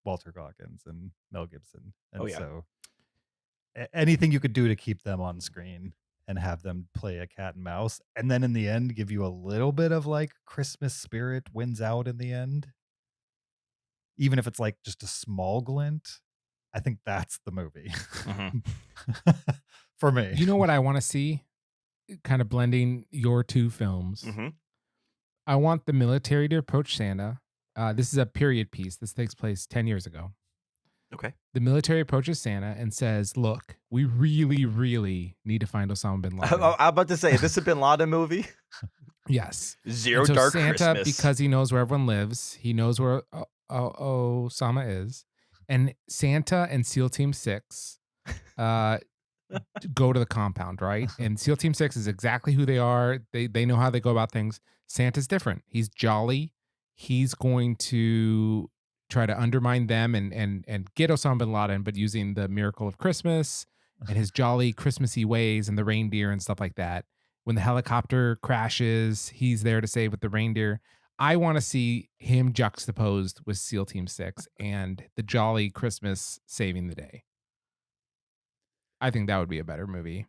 Walter Goggins and Mel Gibson. Oh And yeah. so anything you could do to keep them on screen and have them play a cat and mouse, and then in the end give you a little bit of like Christmas spirit wins out in the end, even if it's like just a small glint. I think that's the movie Mhm. for me. You know what I want to see? Kind of blending your two films. Mhm. I want the military to approach Santa. This is a period piece. This takes place 10 years ago. Okay. The military approaches Santa and says, look, we really, really need to find Osama bin Laden. I'm about to say, is this a Bin Laden movie? Yes. Zero And so Dark Santa, Christmas. because he knows where everyone lives, he knows where Osama is. And Santa and SEAL Team 6 go to the compound, right? And SEAL Team 6 is exactly who they are. They know how they go about things. Santa's different. He's jolly. He's going to try to undermine them and get Osama bin Laden, but using the miracle of Christmas and his jolly Christmassy ways and the reindeer and stuff like that. When the helicopter crashes, he's there to save with the reindeer. I want to see him juxtaposed with SEAL Team 6 and the jolly Christmas saving the day. I think that would be a better movie.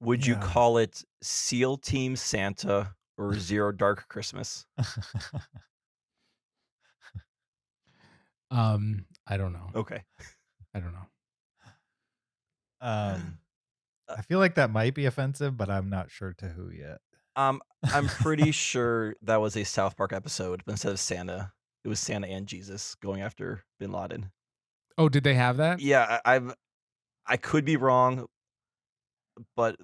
Would you Yeah. call it SEAL Team Santa or Zero Dark Christmas? I don't know. Okay. I don't know. I feel like that might be offensive, but I'm not sure to who yet. I'm pretty sure that was a South Park episode, but instead of Santa, it was Santa and Jesus going after Bin Laden. Oh, did they have that? Yeah, I could be wrong, but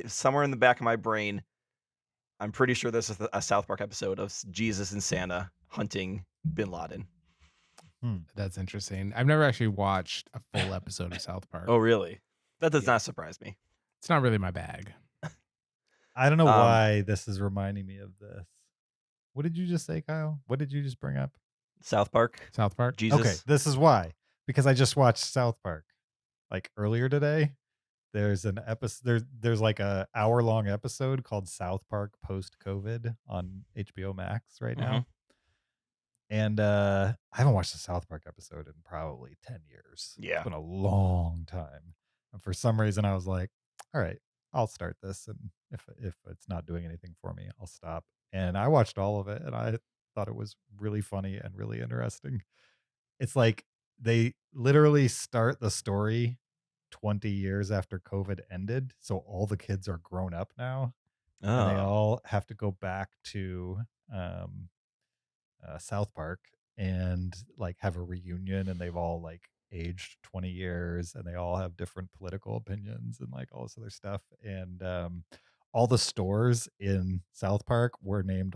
somewhere in the back of my brain, I'm pretty sure this is a South Park episode of Jesus and Santa hunting Bin Laden. That's interesting. I've never actually watched a full episode of South Park. Oh, really? That does not surprise me. It's not really my bag. I don't know why this is reminding me of this. What did you just say, Kyle? What did you just bring up? South Park. South Park? Jesus. Okay, this is why. Because I just watched South Park. like earlier today. There's an episode. There's like a hour-long episode called South Park Post COVID on HBO Max right Hmm. now. And I haven't watched the South Park episode in probably 10 years. It's Yeah. been a long time. And for some reason, I was like, all right, I'll start this. And if it's not doing anything for me, I'll stop. And I watched all of it, and I thought it was really funny and really interesting. It's like they literally start the story 20 years after COVID ended. So all the kids are grown up now, and they Oh. all have to go back to South Park and like have a reunion, and they've all like aged 20 years, and they all have different political opinions and like all this other stuff. And all the stores in South Park were named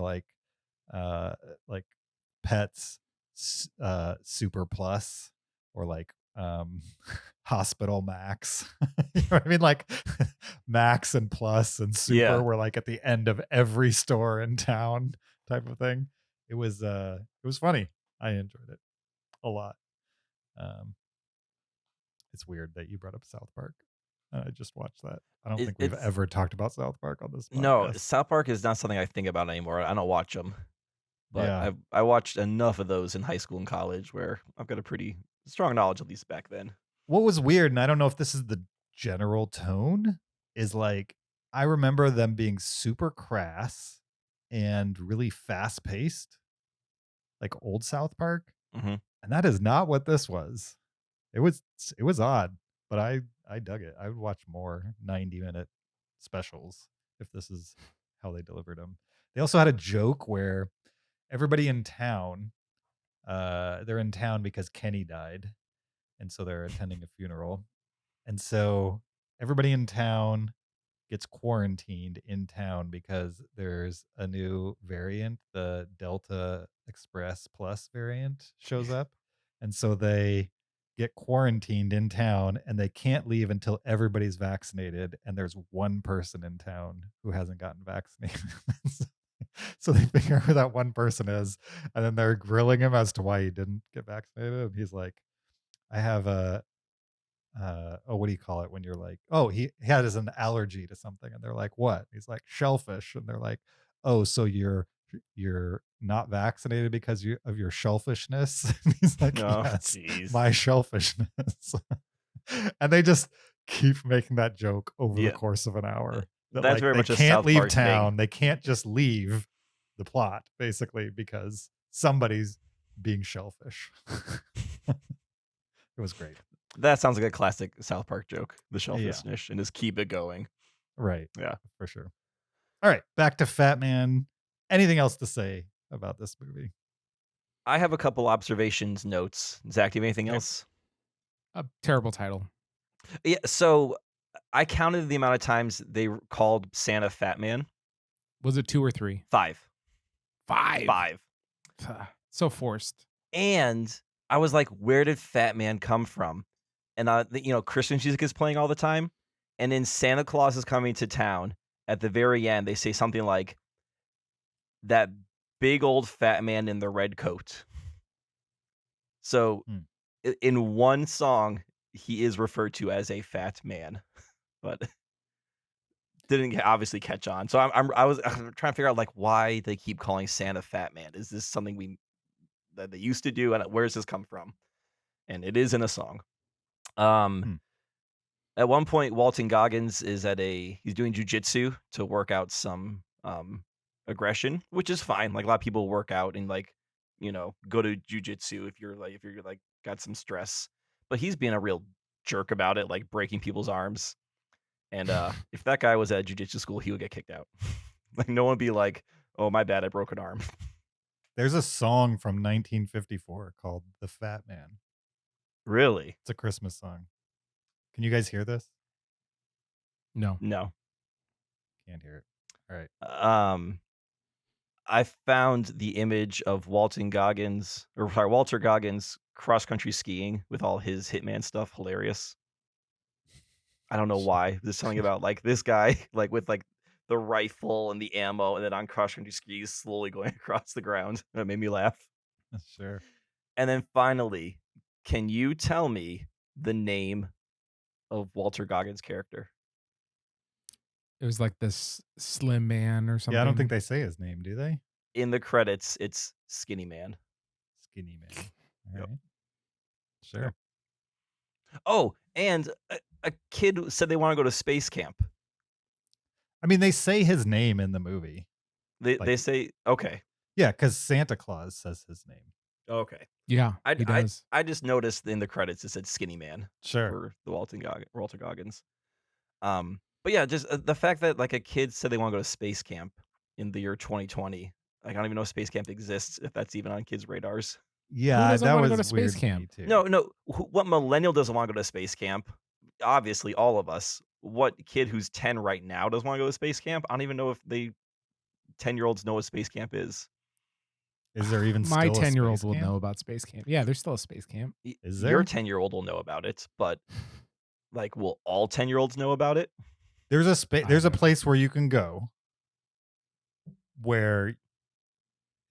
uh like Pets Super Plus, or like Hospital Max. You know what I mean? Like Max and Plus and Super Yeah. were like at the end of every store in town, type of thing. It was funny. I enjoyed it a lot. Um it's weird that you brought up South Park. I just watched that. I don't think we've It's ever talked about South Park on this no, podcast. South Park is not something I think about anymore. I don't watch them, but Yeah. I watched enough of those in high school and college where I've got a pretty strong knowledge, at least back then. What was weird, and I don't know if this is the general tone, is like I remember them being super crass and really fast paced, like old South Park, Hmm. and that is not what this was. It was odd, but I dug it. I would watch more 90-minute specials if this is how they delivered them. They also had a joke where everybody in town, they're in town because Kenny died, and so they're attending a funeral. And so everybody in town gets quarantined in town because there's a new variant, the Delta Express Plus variant shows up. And so they get quarantined in town, and they can't leave until everybody's vaccinated. And there's one person in town who hasn't gotten vaccinated. So they figure out who that one person is. And then they're grilling him as to why he didn't get vaccinated. And he's like, I have a what do you call it when you're like, oh, he has an allergy to something, and they're like, what? He's like, shellfish. And they're like, oh, so you're not vaccinated because of your shellfishness. And he's like, Oh, yes, jeez. my shellfishness. And they just keep making that joke over the Yeah, course of an hour, that that's like very they much a can't South leave Park thing. town, they can't just leave the plot, basically, because somebody's being shellfish. It was great. That sounds like a classic South Park joke, the Yeah. shellfishness, and just keep it going. Right. Yeah. For sure. All right, back to Fatman. Anything else to say about this movie? I have a couple observations, notes. Zach, do you have anything Okay. else? A terrible title. Yeah, so I counted the amount of times they called Santa Fat Man. Was it 2 or 3? 5. 5. 5. So forced. And I was like, where did Fat Man come from? And Christmas music is playing all the time. And then Santa Claus is coming to town. At the very end, they say something like, that big old fat man in the red coat. So in one song, he is referred to as a fat man, but didn't obviously catch on. So I was trying to figure out like why they keep calling Santa Fat Man. Is this something that they used to do, and where does this come from? And it is in a song. At one point, Walton Goggins is he's doing jujitsu to work out some aggression, which is fine. Like a lot of people work out and go to jujitsu if you're got some stress. But he's being a real jerk about it, like breaking people's arms. And if that guy was at jujitsu school, he would get kicked out. Like no one would be like, "Oh, my bad, I broke an arm." There's a song from 1954 called "The Fat Man." Really? It's a Christmas song. Can you guys hear this? No. Can't hear it. All right. I found the image of Walter Goggins cross-country skiing with all his Hitman stuff hilarious. I don't know why. There's something about like this guy like with like the rifle and the ammo, and then on cross-country skis slowly going across the ground. That made me laugh. Sure. And then finally, can you tell me the name of Walter Goggins' character? It was like this slim man or something. Yeah, I don't think they say his name, do they? In the credits, it's Skinny Man. Skinny Man. All Yep. right. Sure. Oh, and a kid said they want to go to space camp. I mean, they say his name in the movie. They Like- say, okay. Yeah, because Santa Claus says his name. Okay. Yeah, I he does. I just noticed in the credits it said Skinny Man Sure. for the Walter Goggins. But yeah, just the fact that like a kid said they want to go to space camp in the year 2020. Like I don't even know if space camp exists, if that's even on kids' radars. Yeah, doesn't that wanna was go to weird space to me, camp? too. No. What millennial doesn't want to go to space camp? Obviously, all of us. What kid who's 10 right now doesn't want to go to space camp? I don't even know if 10-year-olds know what space camp is. Is there even My still a 10-year-old space will camp? know about space camp. Yeah, there's still a space camp. Is Your there? 10-year-old will know about it, but like, will all 10-year-olds know about it? There's a I there's a don't know. place where you can go where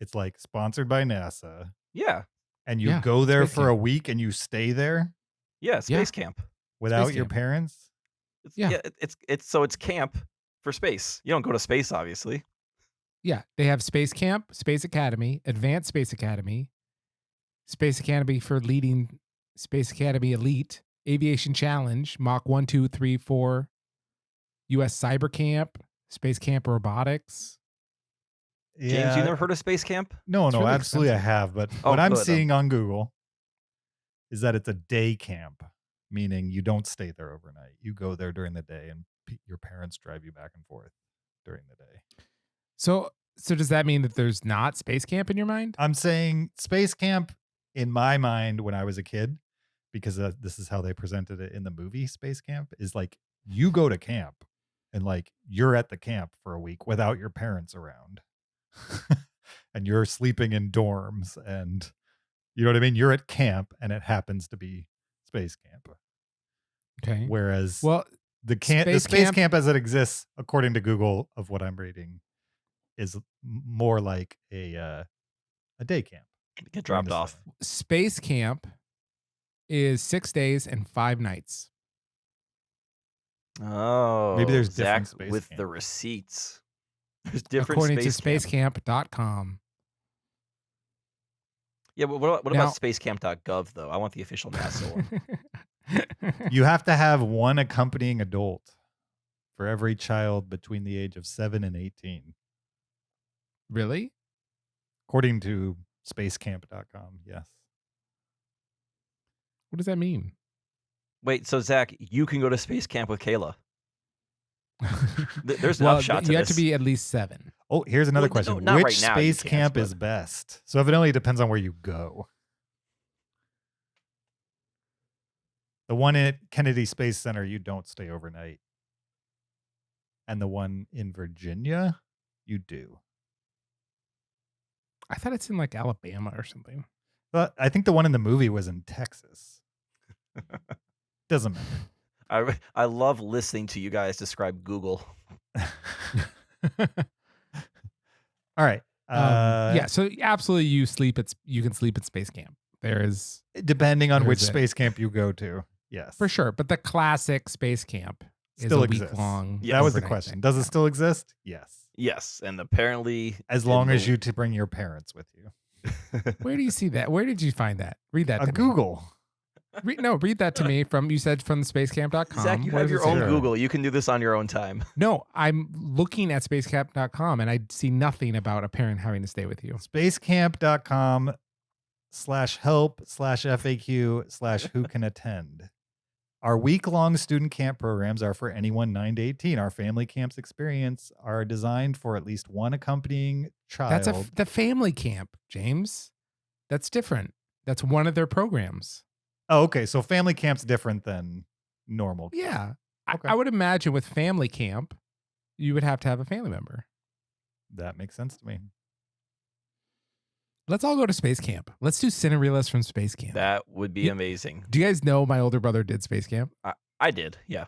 it's like sponsored by NASA, Yeah, and you Yeah, go there space for a camp. week and you stay there yeah, space camp. without your camp. parents. Yeah. It's camp for space. You don't go to space, obviously. Yeah, they have Space Camp, Space Academy, Advanced Space Academy, Space Academy for leading Space Academy Elite, Aviation Challenge, Mach 1, 2, 3, 4, US Cyber Camp, Space Camp Robotics. James, you never heard of space camp? No, It's really absolutely expensive. I have. But Oh, what I'm good. seeing on Google is that it's a day camp, meaning you don't stay there overnight. You go there during the day, and your parents drive you back and forth during the day. So does that mean that there's not Space Camp in your mind? I'm saying space camp in my mind when I was a kid, because this is how they presented it in the movie Space Camp, is like you go to camp and like you're at the camp for a week without your parents around. And you're sleeping in dorms, and you know what I mean? You're at camp and it happens to be space camp. Okay. Whereas Well, the space space camp- camp as it exists, according to Google, of what I'm reading, is more like a day camp. Get dropped during the off. summer. Space Camp is 6 days and 5 nights. Oh, there's different Zach space with the camp. receipts. There's different According to space camp. spacecamp.com. Yeah, but what Now- about spacecamp.gov though? I want the official NASA one. You have to have one accompanying adult for every child between the age of 7 and 18, Really? according to spacecamp.com. Yes. What does that mean? Wait, so Zach, you can go to space camp with Kayla. There's an Well, upshot to you have this. to be at least 7. Oh, here's another Well, question. no, not Which right now, you space can't, camp but- is best? So evidently it depends on where you go. The one at Kennedy Space Center, you don't stay overnight. And the one in Virginia, you do. I thought it's in like Alabama or something. But I think the one in the movie was in Texas. Doesn't matter. I love listening to you guys describe Google. All right. Yeah, so absolutely you can sleep at Space Camp. There is Depending on There which is it. space camp you go to. Yes. for sure, but the classic Space Camp is Still a exists. week long. Yeah, That was the overnight question. thing. Does it still exist? Yes. Yes, and apparently, As in long the- as you to bring your parents with you. Where do you see that? Where did you find that? Read that to me. Google. Read that to me from spacecamp.com. Zach, you Where have does your it say own that? Google. You can do this on your own time. No, I'm looking at spacecamp.com and I see nothing about a parent having to stay with you. Spacecamp.com/help/FAQ/who can attend. Our week-long student camp programs are for anyone 9 to 18. Our family camps experience are designed for at least one accompanying child. That's the family camp, James. That's different. That's one of their programs. Oh, okay. So family camp's different than normal. Yeah. Okay. I would imagine with family camp, you would have to have a family member. That makes sense to me. Let's all go to space camp. Let's do Cinereelists from space camp. That would be Yeah. amazing. Do you guys know my older brother did space camp? I did, yeah.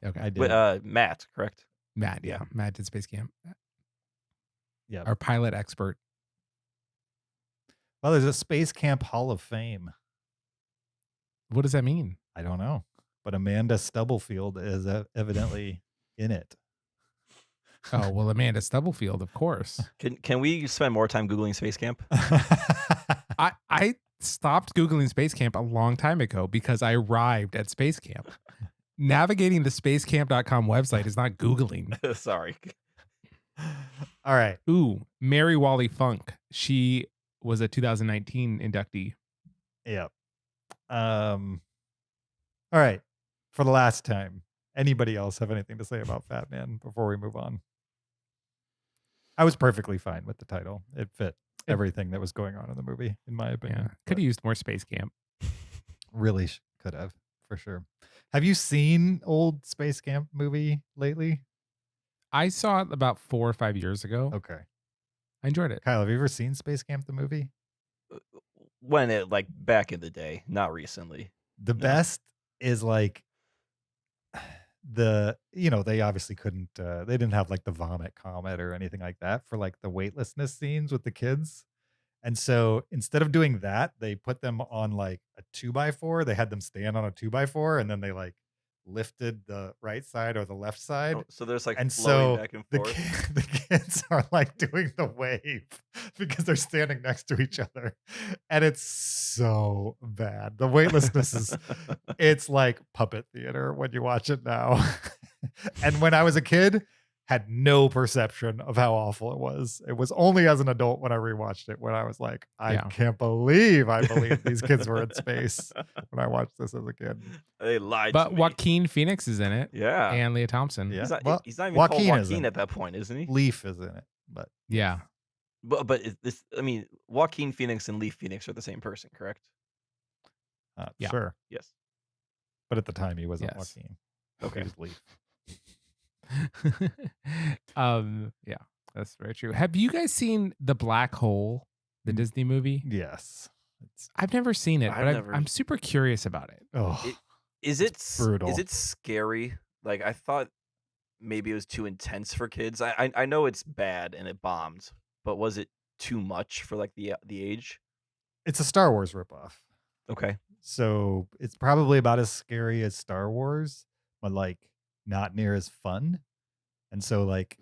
Okay. I did. But, Matt, correct? Matt, yeah. Matt did space camp. Yeah. Our pilot expert. Well, there's a Space Camp Hall of Fame. What does that mean? I don't know. but Amanda Stubblefield is evidently in it. Oh, well, Amanda Stubblefield, of course. Can we spend more time Googling Space Camp? I stopped Googling Space Camp a long time ago because I arrived at Space Camp. Navigating the spacecamp.com website is not Googling. Sorry. All right. Ooh, Mary Wally Funk. She was a 2019 inductee. Yeah. All right. For the last time, anybody else have anything to say about Fatman before we move on? I was perfectly fine with the title. It fit everything that was going on in the movie, in my opinion. Yeah, could have used more Space Camp. Really could have, for sure. Have you seen old Space Camp movie lately? I saw it about 4 or 5 years ago. Okay. I enjoyed it. Kyle, have you ever seen Space Camp the movie? When it like back in the day, not recently. The best is like they obviously couldn't they didn't have like the vomit comet or anything like that for like the weightlessness scenes with the kids. And so instead of doing that, they put them on like a 2x4. They had them stand on a 2x4 and then they like lifted the right side or the left side. Oh, so there's like And flowing so back and the, forth. the kids are like doing the wave because they're standing next to each other. And it's so bad. The weightlessness is, it's like puppet theater when you watch it now. And when I was a kid, had no perception of how awful it was. It was only as an adult when I rewatched it when I was like, I can't believe these kids were in space when I watched this as a kid. They lied But to me. Joaquin Phoenix is in it. Yeah. And Leah Thompson. Yeah. He's not even Joaquin called is in Joaquin it. at that point, isn't he? Leaf is in it, but Yeah. But this, I mean, Joaquin Phoenix and Leaf Phoenix are the same person, correct? Yeah. Sure. Yes. But at the time, he wasn't Yes. Joaquin. Okay. He was Leaf. Yeah, that's very true. Have you guys seen The Black Hole, the Disney movie? Yes. I've never seen it, I've but never- I'm super curious about it. Oh, Is it brutal. Is it scary? Like I thought maybe it was too intense for kids. I know it's bad and it bombed, but was it too much for like the age? it's a Star Wars ripoff. Okay. So it's probably about as scary as Star Wars, but like not near as fun. And so like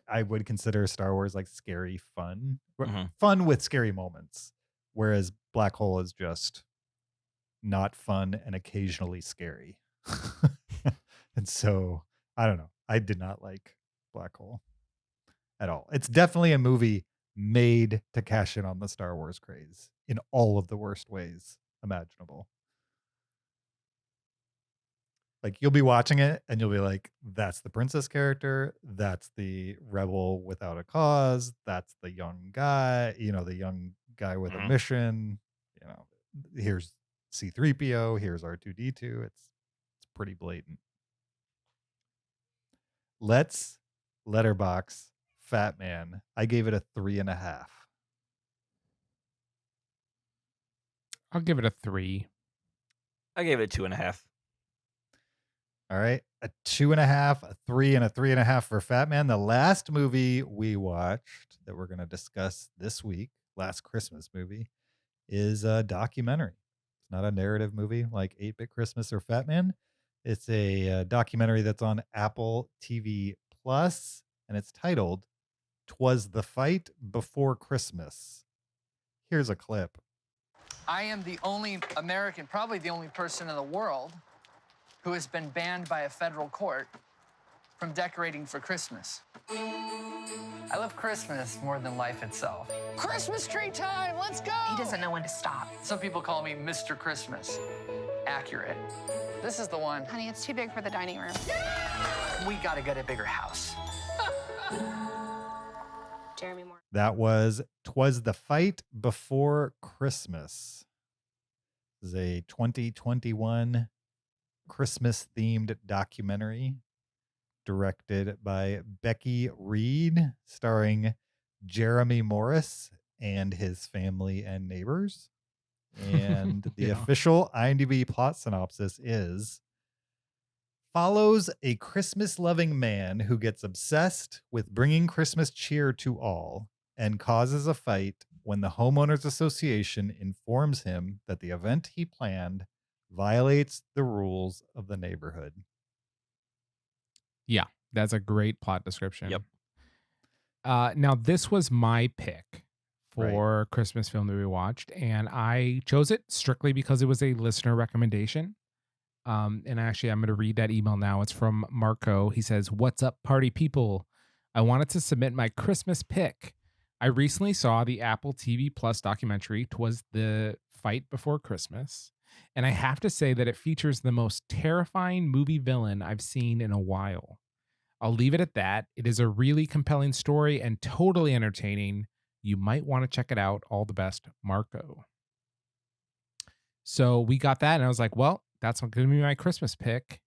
I would consider Star Wars like scary fun, fun with scary moments, whereas Black Hole is just not fun and occasionally scary. And so I don't know. I did not like Black Hole at all. It's definitely a movie made to cash in on the Star Wars craze in all of the worst ways imaginable. Like you'll be watching it and you'll be like, that's the princess character. That's the rebel without a cause. That's the young guy, the young guy with a mission. Here's C-3PO. Here's R2-D2. It's pretty blatant. Let's letterbox Fatman. I gave it a 3.5. I'll give it a 3. I gave it a 2.5. All right. A 2.5, a 3, and a 3.5 for Fatman. The last movie we watched that we're going to discuss this week, last Christmas movie, is a documentary. It's not a narrative movie like 8-Bit Christmas or Fatman. It's a documentary that's on Apple TV Plus, and it's titled "Twas the Fight Before Christmas." Here's a clip. I am the only American, probably the only person in the world, who has been banned by a federal court from decorating for Christmas. I love Christmas more than life itself. Christmas tree time, let's go! He doesn't know when to stop. Some people call me Mr. Christmas. Accurate. This is the one. Honey, it's too big for the dining room. We gotta get a bigger house. Jeremy Moore. That was "Twas the Fight Before Christmas." This is a 2021 Christmas-themed documentary directed by Becky Reed, starring Jeremy Morris and his family and neighbors. And the official IMDb plot synopsis is: follows a Christmas-loving man who gets obsessed with bringing Christmas cheer to all and causes a fight when the Homeowners Association informs him that the event he planned violates the rules of the neighborhood. Yeah, that's a great plot description. Yep. Now this was my pick Right. for Christmas film that we watched, and I chose it strictly because it was a listener recommendation. And actually, I'm going to read that email now. It's from Marco. He says, "What's up, party people? I wanted to submit my Christmas pick. I recently saw the Apple TV Plus documentary, Twas the Fight Before Christmas. And I have to say that it features the most terrifying movie villain I've seen in a while. I'll leave it at that. It is a really compelling story and totally entertaining. You might want to check it out. All the best, Marco." So we got that, and I was like, well, that's going to be my Christmas pick.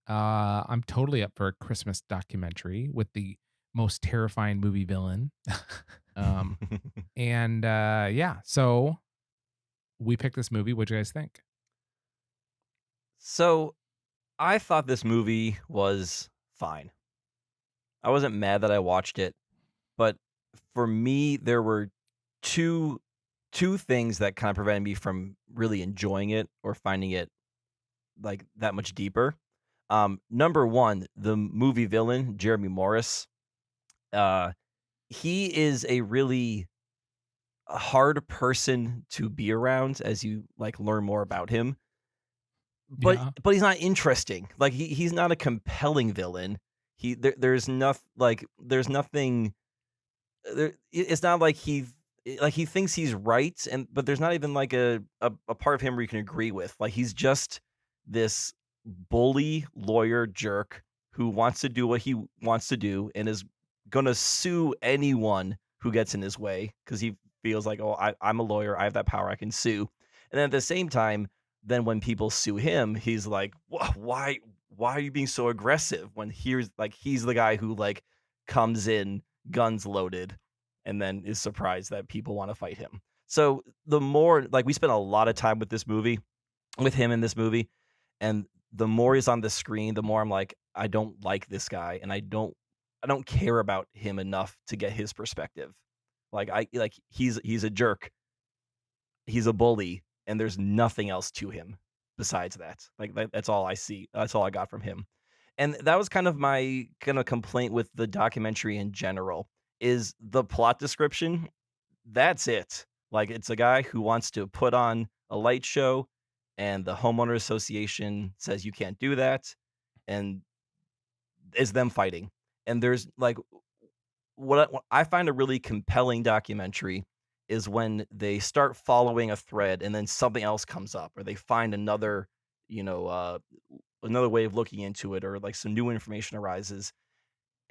I'm totally up for a Christmas documentary with the most terrifying movie villain. And yeah, so we picked this movie. What do you guys think? So I thought this movie was fine. I wasn't mad that I watched it, but for me, there were two things that kind of prevented me from really enjoying it or finding it like that much deeper. Number one, the movie villain, Jeremy Morris. He is a really hard person to be around as you like learn more about him. But Yeah. but he's not interesting. Like he's not a compelling villain. There's nothing it's not like he thinks he's right, but there's not even like a part of him where you can agree with. Like he's just this bully lawyer jerk who wants to do what he wants to do and is gonna sue anyone who gets in his way because he feels like, oh, I'm a lawyer, I have that power, I can sue. And then at the same time, then when people sue him, he's like, why are you being so aggressive? When he's the guy who like comes in guns loaded and then is surprised that people want to fight him. So the more like we spent a lot of time with him in this movie, and the more he's on the screen, the more I'm like, I don't like this guy, and I don't care about him enough to get his perspective. He's a jerk, he's a bully, and there's nothing else to him besides that. That's all I see. That's all I got from him. And that was kind of my kind of complaint with the documentary in general is the plot description. That's it. Like it's a guy who wants to put on a light show and the homeowner association says you can't do that and is them fighting. And there's like what I find a really compelling documentary is when they start following a thread and then something else comes up or they find another, another way of looking into it or like some new information arises.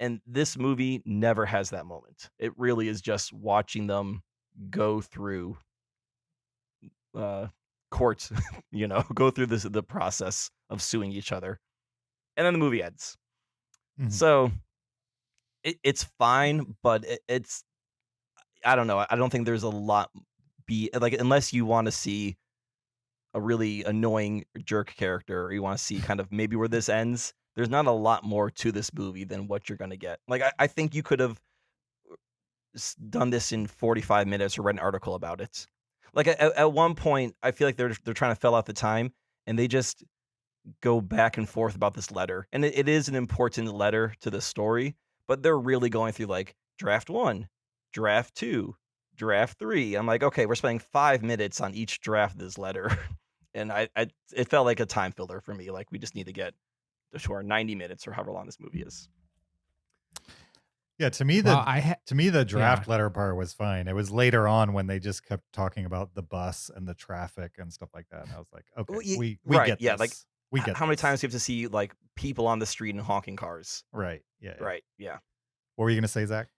And this movie never has that moment. It really is just watching them go through courts, go through the process of suing each other. And then the movie ends. Mhm. So it's fine, but it's I don't know. I don't think there's a lot unless you want to see a really annoying jerk character or you want to see kind of maybe where this ends. There's not a lot more to this movie than what you're going to get. Like I think you could have done this in 45 minutes or read an article about it. Like at one point, I feel like they're trying to fill out the time and they just go back and forth about this letter. And it is an important letter to the story, but they're really going through like draft 1, draft 2, draft 3. I'm like, okay, we're spending 5 minutes on each draft of this letter. And it felt like a time filler for me. Like we just need to get to our 90 minutes or however long this movie is. Yeah, to me the draft letter part was fine. It was later on when they just kept talking about the bus and the traffic and stuff like that. And I was like, okay, Well, we right, get yeah, this. like, we get how many this. times do you have to see like people on the street in honking cars? Right. Yeah. Right. Yeah. What were you gonna say, Zach?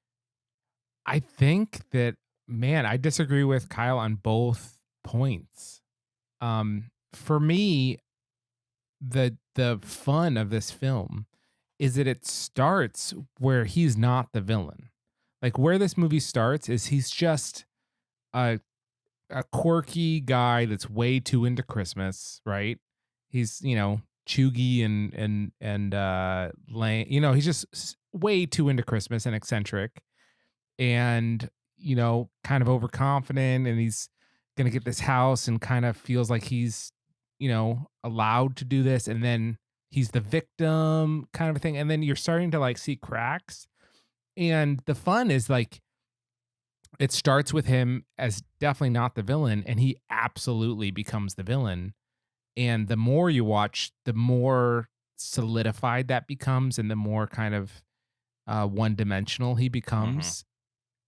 I think that, man, I disagree with Kyle on both points. For me, the fun of this film is that it starts where he's not the villain. Like where this movie starts is he's just a quirky guy that's way too into Christmas, right? He's, chuggy and lame. He's just way too into Christmas and eccentric and, kind of overconfident, and he's going to get this house and kind of feels like he's allowed to do this, and then he's the victim kind of a thing, and then you're starting to like see cracks. And the fun is like it starts with him as definitely not the villain, and he absolutely becomes the villain. And the more you watch, the more solidified that becomes, and the more kind of one dimensional he becomes.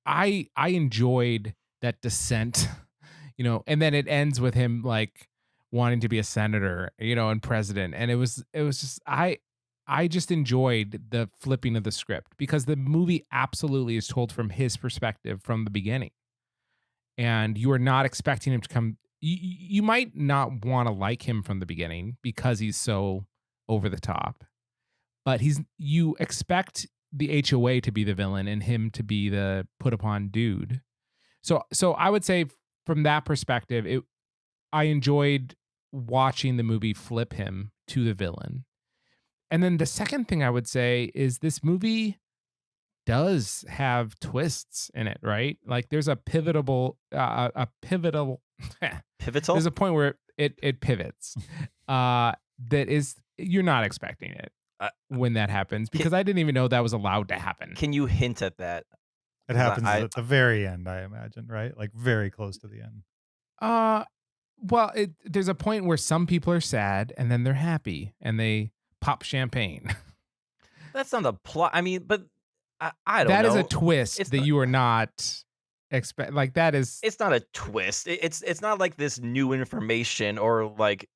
I enjoyed that descent, and then it ends with him like wanting to be a senator, and president. And it was just I just enjoyed the flipping of the script because the movie absolutely is told from his perspective from the beginning. And you are not expecting him to come you might not want to like him from the beginning because he's so over the top. But you expect the HOA to be the villain and him to be the put upon dude. So I would say from that perspective, I enjoyed watching the movie flip him to the villain. And then the second thing I would say is this movie does have twists in it, right? Like there's a pivotal Pivotal? there's a point where it pivots. That is you're not expecting it when that happens because I didn't even know that was allowed to happen. Can you hint at that? It happens at the very end, I imagine, right? Like very close to the end. Well, there's a point where some people are sad and then they're happy and they pop champagne. That's not the plot. I mean, but I don't know. That is a twist that you are not expect. Like that is. It's not a twist. It's not like this new information or like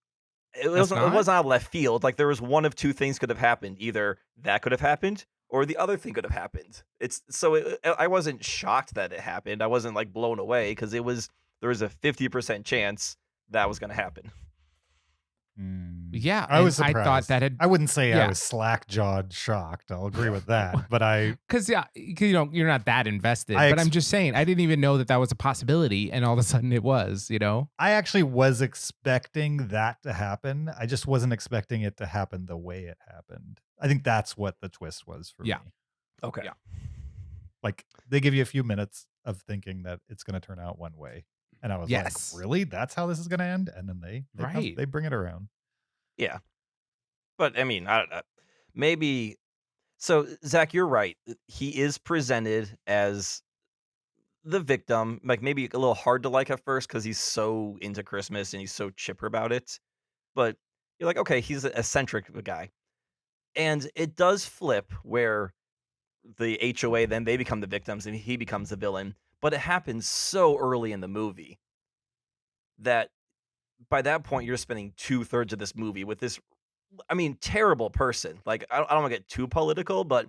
it wasn't out of left field. Like there was one of two things could have happened. Either that could have happened or the other thing could have happened. I wasn't shocked that it happened. I wasn't like blown away because there was a 50% chance that was going to happen. Yeah, I was surprised. I thought that I wouldn't say I was slack-jawed shocked. I'll agree with that, but because you're not that invested. But I'm just saying I didn't even know that was a possibility, and all of a sudden it was. I actually was expecting that to happen. I just wasn't expecting it to happen the way it happened. I think that's what the twist was for me. Okay. Yeah. Like they give you a few minutes of thinking that it's going to turn out one way. And I was like, really? That's how this is going to end? And then they bring it around. Yeah. But I mean, maybe. So Zach, you're right. He is presented as the victim, like maybe a little hard to like at first because he's so into Christmas and he's so chipper about it. But you're like, okay, he's an eccentric guy. And it does flip where the HOA, then they become the victims and he becomes the villain. But it happens so early in the movie that by that point, you're spending 2/3 of this movie with this, I mean, terrible person. Like, I don't want to get too political, but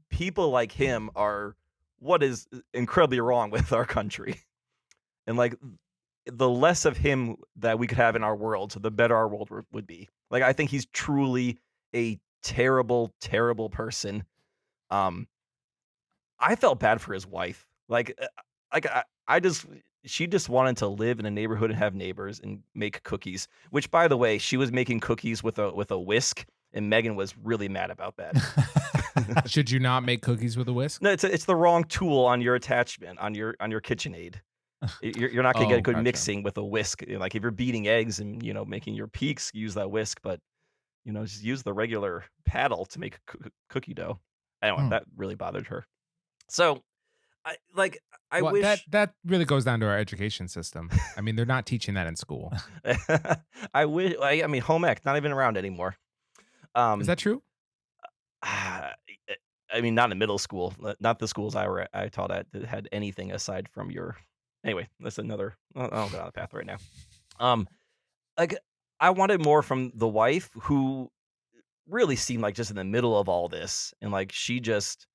people like him are what is incredibly wrong with our country. And like, the less of him that we could have in our world, the better our world would be. Like, I think he's truly a terrible, terrible person. I felt bad for his wife. She just wanted to live in a neighborhood and have neighbors and make cookies. Which, by the way, she was making cookies with a whisk, and Megan was really mad about that. Should you not make cookies with a whisk? No, it's the wrong tool on your attachment on your KitchenAid. You're not gonna get good mixing with a whisk. Like if you're beating eggs and making your peaks, use that whisk. But just use the regular paddle to make cookie dough. Anyway, that really bothered her. So, I wish that really goes down to our education system. I mean, they're not teaching that in school. I wish. I mean, home ec not even around anymore. Is that true? I mean, not in middle school. Not the schools I taught at that had anything aside from your. Anyway, that's another. I don't go down the path right now. Like I wanted more from the wife, who really seemed like just in the middle of all this, and like she just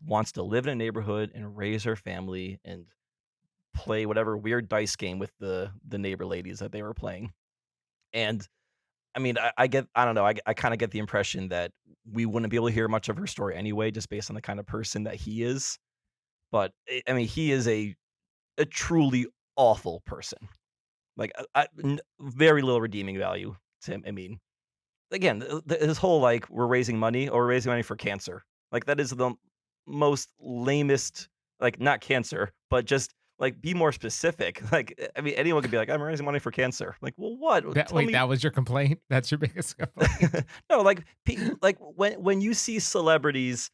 wants to live in a neighborhood and raise her family and play whatever weird dice game with the neighbor ladies that they were playing. And I mean, I don't know. I kind of get the impression that we wouldn't be able to hear much of her story anyway, just based on the kind of person that he is. But I mean, he is a truly awful person. Like very little redeeming value to him. I mean, again, his whole like we're raising money for cancer. Like that is the most lamest, like not cancer, but just Like, be more specific. Like, I mean, anyone could be like, "I'm raising money for cancer." Like, well, what? That Tell wait, me. that was your complaint? That's your biggest complaint? No, like, like when you see celebrities,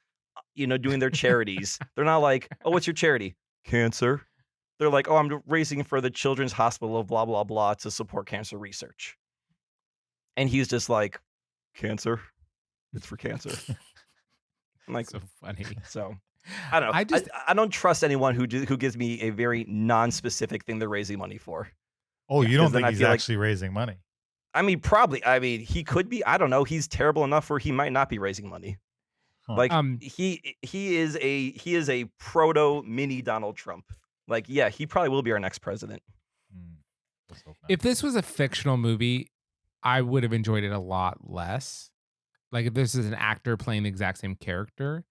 doing their charities, they're not like, "Oh, what's your charity?" Cancer. They're like, "Oh, I'm raising for the Children's Hospital of blah blah blah to support cancer research." And he's just like, "Cancer. It's for cancer." I'm like, So funny. so I don't know. I just I don't trust anyone who gives me a very non-specific thing they're raising money for. Oh, Yeah, you 'Cause don't then think I he's feel like, actually raising money? I mean, probably. I mean, he could be. I don't know. He's terrible enough where he might not be raising money. Huh. Like, um he is a proto mini Donald Trump. Like, yeah, he probably will be our next president. Let's hope not. if this was a fictional movie, I would have enjoyed it a lot less. Like if this is an actor playing the exact same character,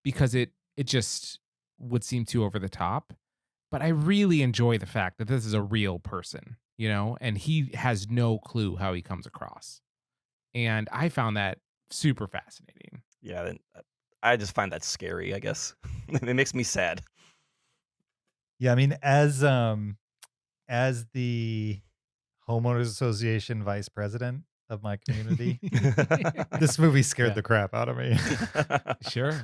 because it just would seem too over the top. But I really enjoy the fact that this is a real person, and he has no clue how he comes across. And I found that super fascinating. Yeah, then, I just find that scary, I guess. It makes me sad. Yeah, I mean, as the homeowners association vice president of my community, this movie scared Yeah. the crap out of me. Sure.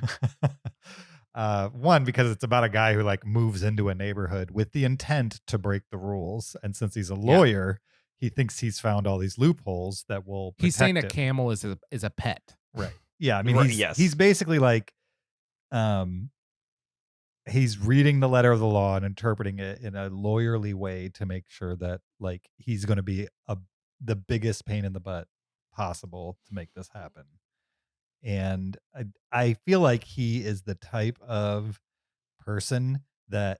One, because it's about a guy who like moves into a neighborhood with the intent to break the rules, and since he's a lawyer, he thinks he's found all these loopholes that will protect He's saying a him. camel is a pet. Right. Yeah, I mean, Right, he's yes. he's basically like, he's reading the letter of the law and interpreting it in a lawyerly way to make sure that like he's going to be the biggest pain in the butt possible to make this happen. And I feel like he is the type of person that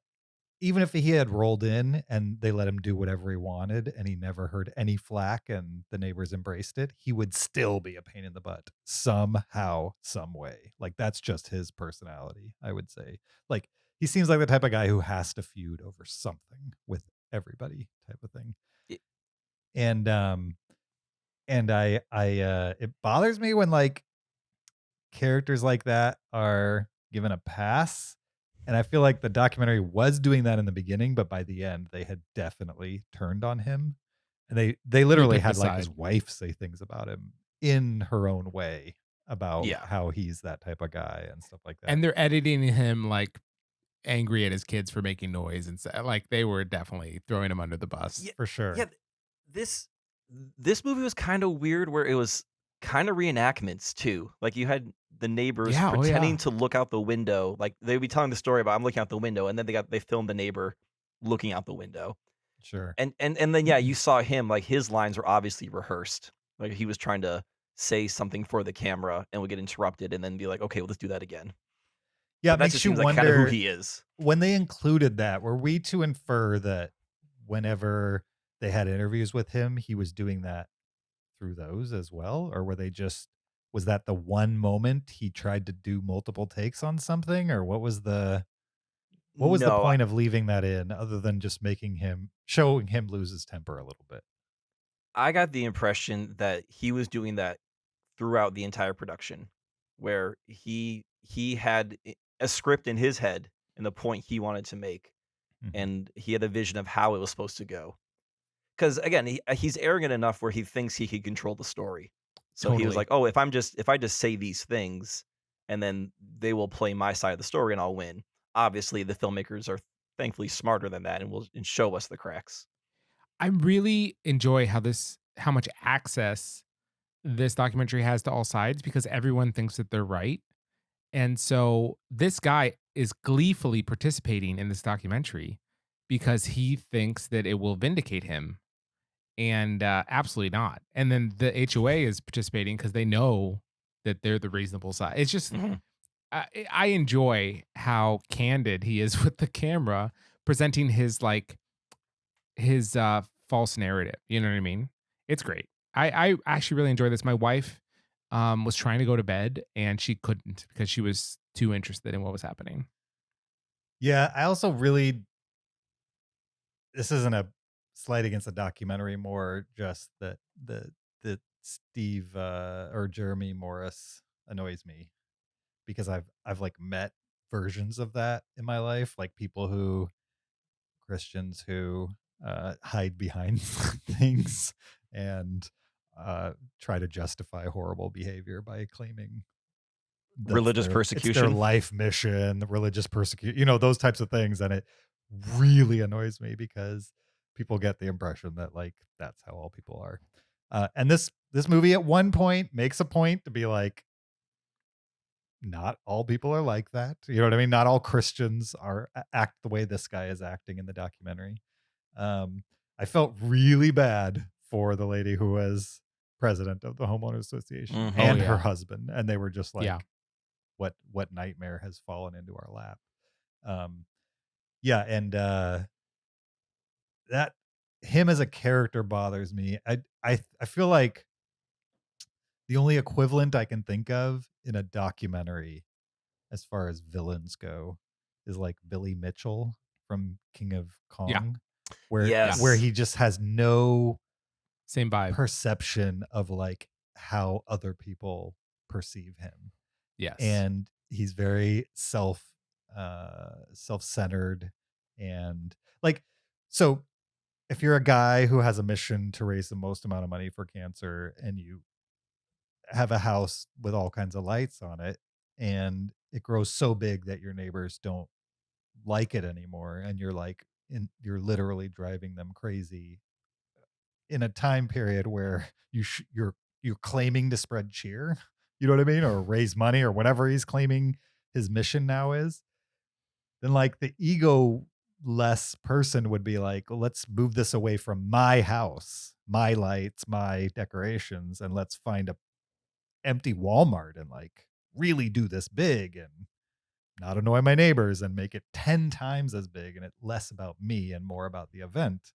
even if he had rolled in and they let him do whatever he wanted and he never heard any flack and the neighbors embraced it, he would still be a pain in the butt somehow, some way. Like that's just his personality, I would say. Like he seems like the type of guy who has to feud over something with everybody type of thing. It- And I it bothers me when like characters like that are given a pass. And I feel like the documentary was doing that in the beginning, but by the end, they had definitely turned on him. And they literally took had the like his side. wife say things about him in her own way about Yeah. how he's that type of guy and stuff like that. And they're editing him like angry at his kids for making noise and like they were definitely throwing him under the bus. Yeah, for sure. yeah. This movie was kind of weird, where it was kind of reenactments too. Like you had the neighbors Yeah, oh, pretending yeah. to look out the window. Like they'd be telling the story about I'm looking out the window, and then they filmed the neighbor looking out the window. Sure. And then yeah, you saw him, like his lines were obviously rehearsed. Like he was trying to say something for the camera and would get interrupted and then be like, "Okay, well, let's do that again." Yeah, But it that makes just you seems like kind of who wonder he is. when they included that, were we to infer that whenever they had interviews with him, he was doing that through those as well? Or was that the one moment he tried to do multiple takes on something? Or what was the No, point of leaving that in other than just showing him lose his temper a little bit? I got the impression that he was doing that throughout the entire production, where he had a script in his head and the point he wanted to make, Mhm. and he had a vision of how it was supposed to go. Because again, he's arrogant enough where he thinks he can control the story. So he was Totally. like, "Oh, if I just say these things, and then they will play my side of the story, and I'll win." Obviously, the filmmakers are thankfully smarter than that, and will show us the cracks. I really enjoy how much access this documentary has to all sides because everyone thinks that they're right. And so this guy is gleefully participating in this documentary because he thinks that it will vindicate him. And absolutely not. And then the HOA is participating because they know that they're the reasonable side. It's just, Mhm. I enjoy how candid he is with the camera, presenting his false narrative. You know what I mean? It's great. I actually really enjoy this. My wife was trying to go to bed and she couldn't because she was too interested in what was happening. Yeah, I also really this isn't a slight against the documentary, more just that the Steve or Jeremy Morris annoys me because I've like met versions of that in my life, like people who Christians who hide behind things and try to justify horrible behavior by claiming Religious it's their persecution. life mission, the religious persecution, those types of things. And it really annoys me because people get the impression that like that's how all people are. And this movie at one point makes a point to be like, not all people are like that. You know what I mean? Not all Christians act the way this guy is acting in the documentary. I felt really bad for the lady who was president of the homeowners association Mhm. and Oh, her yeah. husband, and they were just like, Yeah. what nightmare has fallen into our lap? Yeah, and that him as a character bothers me. I feel like the only equivalent I can think of in a documentary as far as villains go is like Billy Mitchell from King of Kong, where Yes. he just has no Same vibe. perception of like how other people perceive him, Yes. and he's very self-centered, and like, so if you're a guy who has a mission to raise the most amount of money for cancer and you have a house with all kinds of lights on it and it grows so big that your neighbors don't like it anymore, and you're literally driving them crazy in a time period where you're claiming to spread cheer, you know what I mean, or raise money or whatever he's claiming his mission now is, then like the ego less person would be like, well, let's move this away from my house, my lights, my decorations, and let's find a empty Walmart and like really do this big and not annoy my neighbors and make it 10 times as big, and it less about me and more about the event.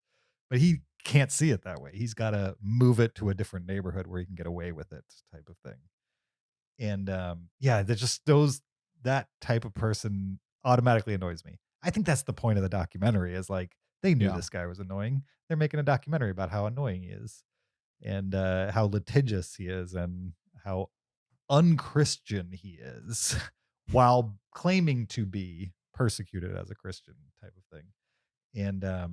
But he can't see it that way. He's got to move it to a different neighborhood where he can get away with it, type of thing. And yeah, they're just that type of person automatically annoys me. I think that's the point of the documentary, is like they knew Yeah. this guy was annoying. They're making a documentary about how annoying he is and how litigious he is and how unchristian he is while claiming to be persecuted as a Christian, type of thing. And I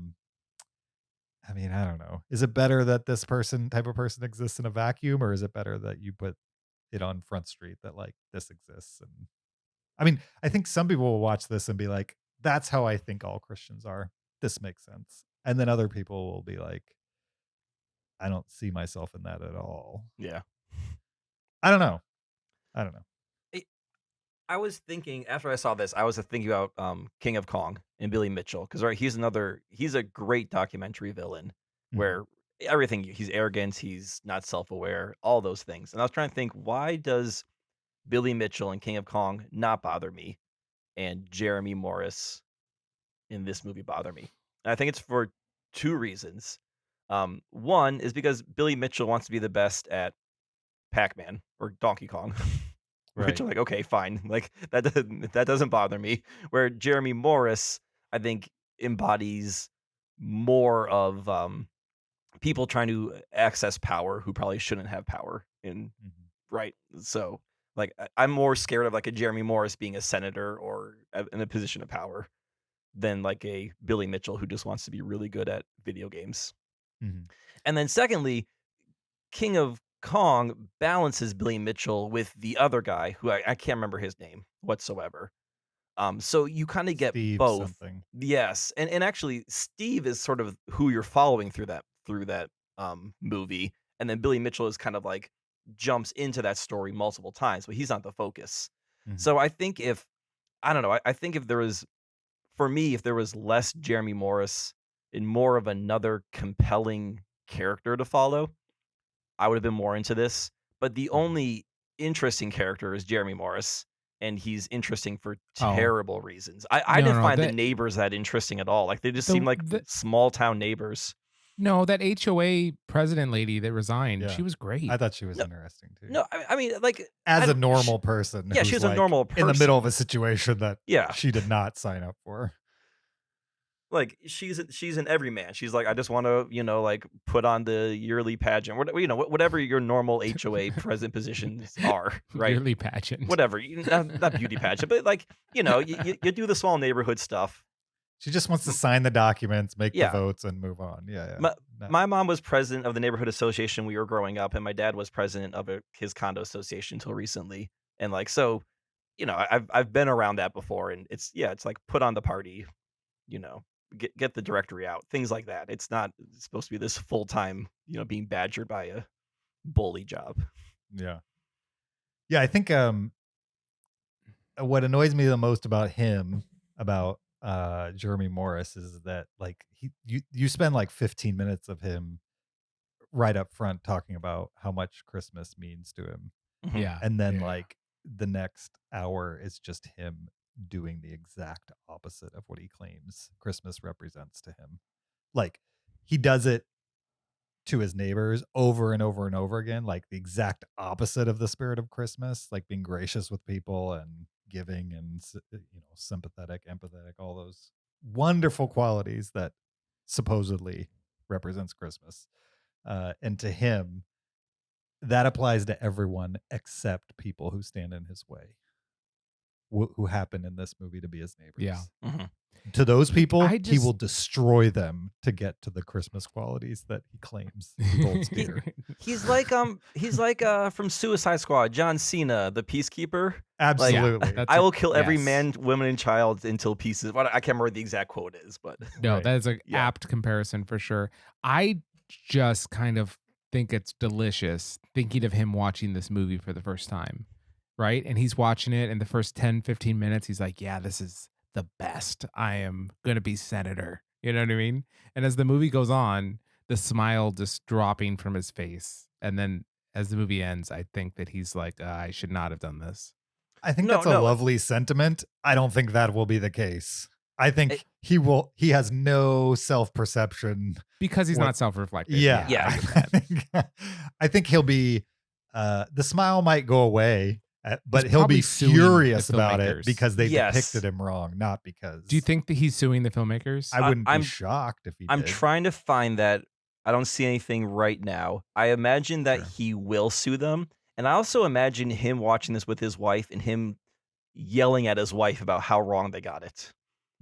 mean, I don't know. Is it better that this type of person exists in a vacuum, or is it better that you put it on Front Street that like this exists? And I mean, I think some people will watch this and be like, that's how I think all Christians are. This makes sense. And then other people will be like, I don't see myself in that at all. Yeah. I don't know. I was thinking, after I saw this, I was thinking about King of Kong and Billy Mitchell, because he's a great documentary villain where he's arrogant, he's not self-aware, all those things. And I was trying to think, why does Billy Mitchell and King of Kong not bother me, and Jeremy Morris in this movie bother me? And I think it's for two reasons. One is because Billy Mitchell wants to be the best at Pac-Man or Donkey Kong. Right. Which I'm like, okay, fine. Like that doesn't bother me. Where Jeremy Morris, I think, embodies more of people trying to access power who probably shouldn't have power. Right. So like I'm more scared of like a Jeremy Morris being a senator or in a position of power than like a Billy Mitchell who just wants to be really good at video games. Mhm. And then secondly, King of Kong balances Billy Mitchell with the other guy who I can't remember his name whatsoever. So you kind of get Steve both. something. Yes. And actually Steve is sort of who you're following through that movie. And then Billy Mitchell is kind of like jumps into that story multiple times, but he's not the focus. Mhm. So I think I think if there was, for me, if there was less Jeremy Morris and more of another compelling character to follow, I would have been more into this. But the only interesting character is Jeremy Morris, and he's interesting for terrible reasons. I didn't find the neighbors that interesting at all. Like they just seem like small town neighbors. No, that HOA president lady that resigned, she was great. I thought she was interesting too. No, I mean, like as a normal person. Yeah, she's a normal person in the middle of a situation that Yeah. she did not sign up for. Like she's an everyman. She's like, I just want to, like put on the yearly pageant, whatever your normal HOA president positions are, right? Yearly pageant, whatever, not beauty pageant, but like you do the small neighborhood stuff. She just wants to sign the documents, make the Yeah. votes, and move on. Yeah. My mom was president of the neighborhood association we were growing up, and my dad was president of his condo association until recently. And like, so, I've been around that before, and it's like put on the party, you know, get the directory out, things like that. It's not supposed to be this full time, being badgered by a bully job. Yeah. I think what annoys me the most about him, about Jeremy Morris, is that like you spend like 15 minutes of him right up front talking about how much Christmas means to him. Mhm. Yeah. And then yeah. like the next hour is just him doing the exact opposite of what he claims Christmas represents to him. Like he does it to his neighbors over and over and over again, like the exact opposite of the spirit of Christmas, like being gracious with people and giving and sympathetic, empathetic, all those wonderful qualities that supposedly represents Christmas. And to him, that applies to everyone except people who stand in his way, who happen in this movie to be his neighbors. Yeah. Mhm. To those people, I he just- will destroy them to get to the Christmas qualities that he claims he holds dear. He's like from Suicide Squad, John Cena, the peacekeeper. Absolutely. That's I a- will kill every yes. man, woman, and child until pieces. Well, I can't remember what the exact quote is, but No, Right. that is an Yeah. apt comparison for sure. I just kind of think it's delicious thinking of him watching this movie for the first time, right? And he's watching it, and the first 10, 15 minutes, he's like, yeah, this is the best. I am going to be senator. You know what I mean? And as the movie goes on, the smile just dropping from his face. And then as the movie ends, I think that he's like, I should not have done this. I think No, that's a no. lovely sentiment. I don't think that will be the case. I think It- he has no self-perception. Because he's What- not self-reflective. Yeah. Yeah. I get that. I think he'll be the smile might go away, but He's he'll probably be suing furious the about it filmmakers. because they Yes. depicted him wrong, not because Do you think that he's suing the filmmakers? I wouldn't I'm- be shocked if he I'm did. trying to find that. I don't see anything right now. I imagine that Sure. he will sue them, and I also imagine him watching this with his wife and him yelling at his wife about how wrong they got it,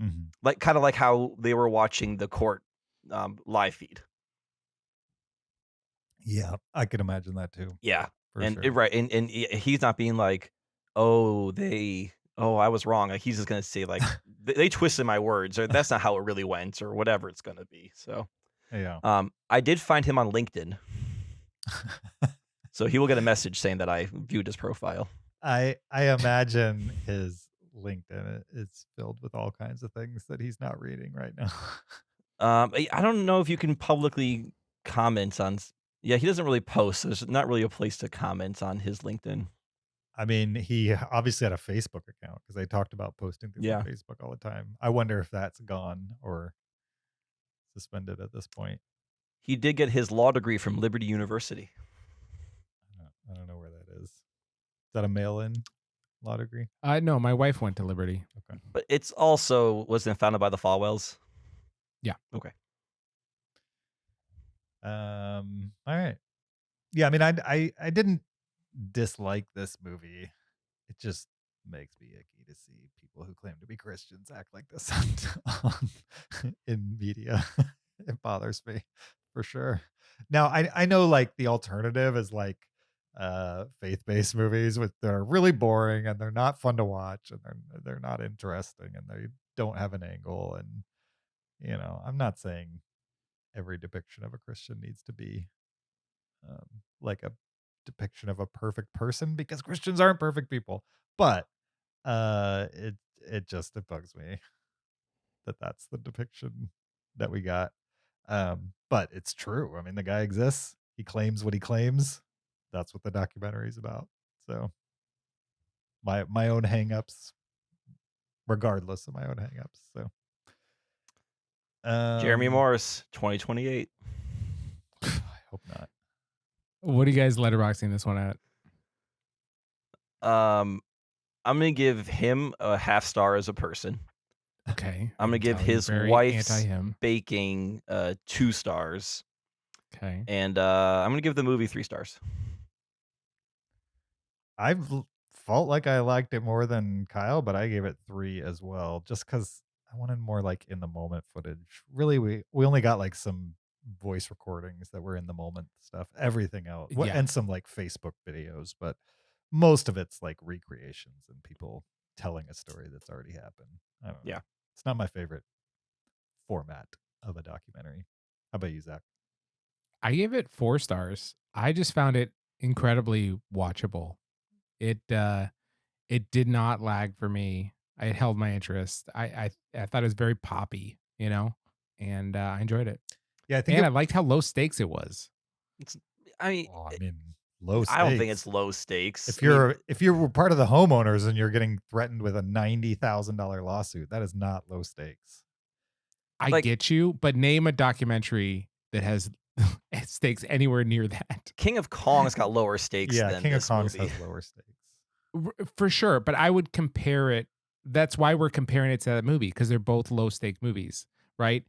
Mhm. like kind of like how they were watching the court live feed. Yeah, I could imagine that too. Yeah, For and sure. right, and he's not being like, oh, I was wrong. Like he's just gonna say like they twisted my words, or that's not how it really went, or whatever it's gonna be. So, Yeah. I did find him on LinkedIn, so he will get a message saying that I viewed his profile. I imagine his LinkedIn is filled with all kinds of things that he's not reading right now. I don't know if you can publicly comment on. Yeah, he doesn't really post. There's not really a place to comment on his LinkedIn. I mean, he obviously had a Facebook account because they talked about posting things Yeah. on Facebook all the time. I wonder if that's gone or suspended at this point. He did get his law degree from Liberty University. I don't know where that is. Is that a mail-in law degree? No, my wife went to Liberty. Okay. But it's also wasn't founded by the Falwells. Yeah. Okay. All right. Yeah, I mean, I didn't dislike this movie. It just makes me icky to see people who claim to be Christians act like this in media. It bothers me for sure. Now, I know like the alternative is like faith-based movies that are really boring and they're not fun to watch and they're not interesting and they don't have an angle, and I'm not saying every depiction of a Christian needs to be like a depiction of a perfect person, because Christians aren't perfect people. But it bugs me that that's the depiction that we got. But it's true. I mean, the guy exists. He claims what he claims. That's what the documentary is about. So my own hangups, regardless of my own hangups. So Jeremy Morris, 2028. I hope not. What are you guys letterboxing this one at? I'm gonna give him a half star as a person. Okay. I'm gonna give Tell you his very wife's anti-him. baking 2 stars, Okay. and I'm gonna give the movie 3 stars. I've felt like I liked it more than Kyle, but I gave it 3 as well, just because I wanted more like in the moment footage. Really, we only got like some voice recordings that were in the moment stuff. Everything else, Yeah. and some like Facebook videos, but most of it's like recreations and people telling a story that's already happened. I don't know. Yeah. It's not my favorite format of a documentary. How about you, Zach? I gave it 4 stars. I just found it incredibly watchable. It did not lag for me. It held my interest. I thought it was very poppy, and I enjoyed it. Yeah, I think And I liked how low stakes it was. It's, I mean, I mean, low stakes. I don't think it's low stakes. If you're part of the homeowners and you're getting threatened with a $90,000 lawsuit, that is not low stakes. I Like- get you, but name a documentary that has stakes anywhere near that. King of Kong's got lower stakes Yeah, than King of this Kong's movie. has lower stakes. For sure, but I would compare it. That's why we're comparing it to that movie, because they're both low stake movies, right?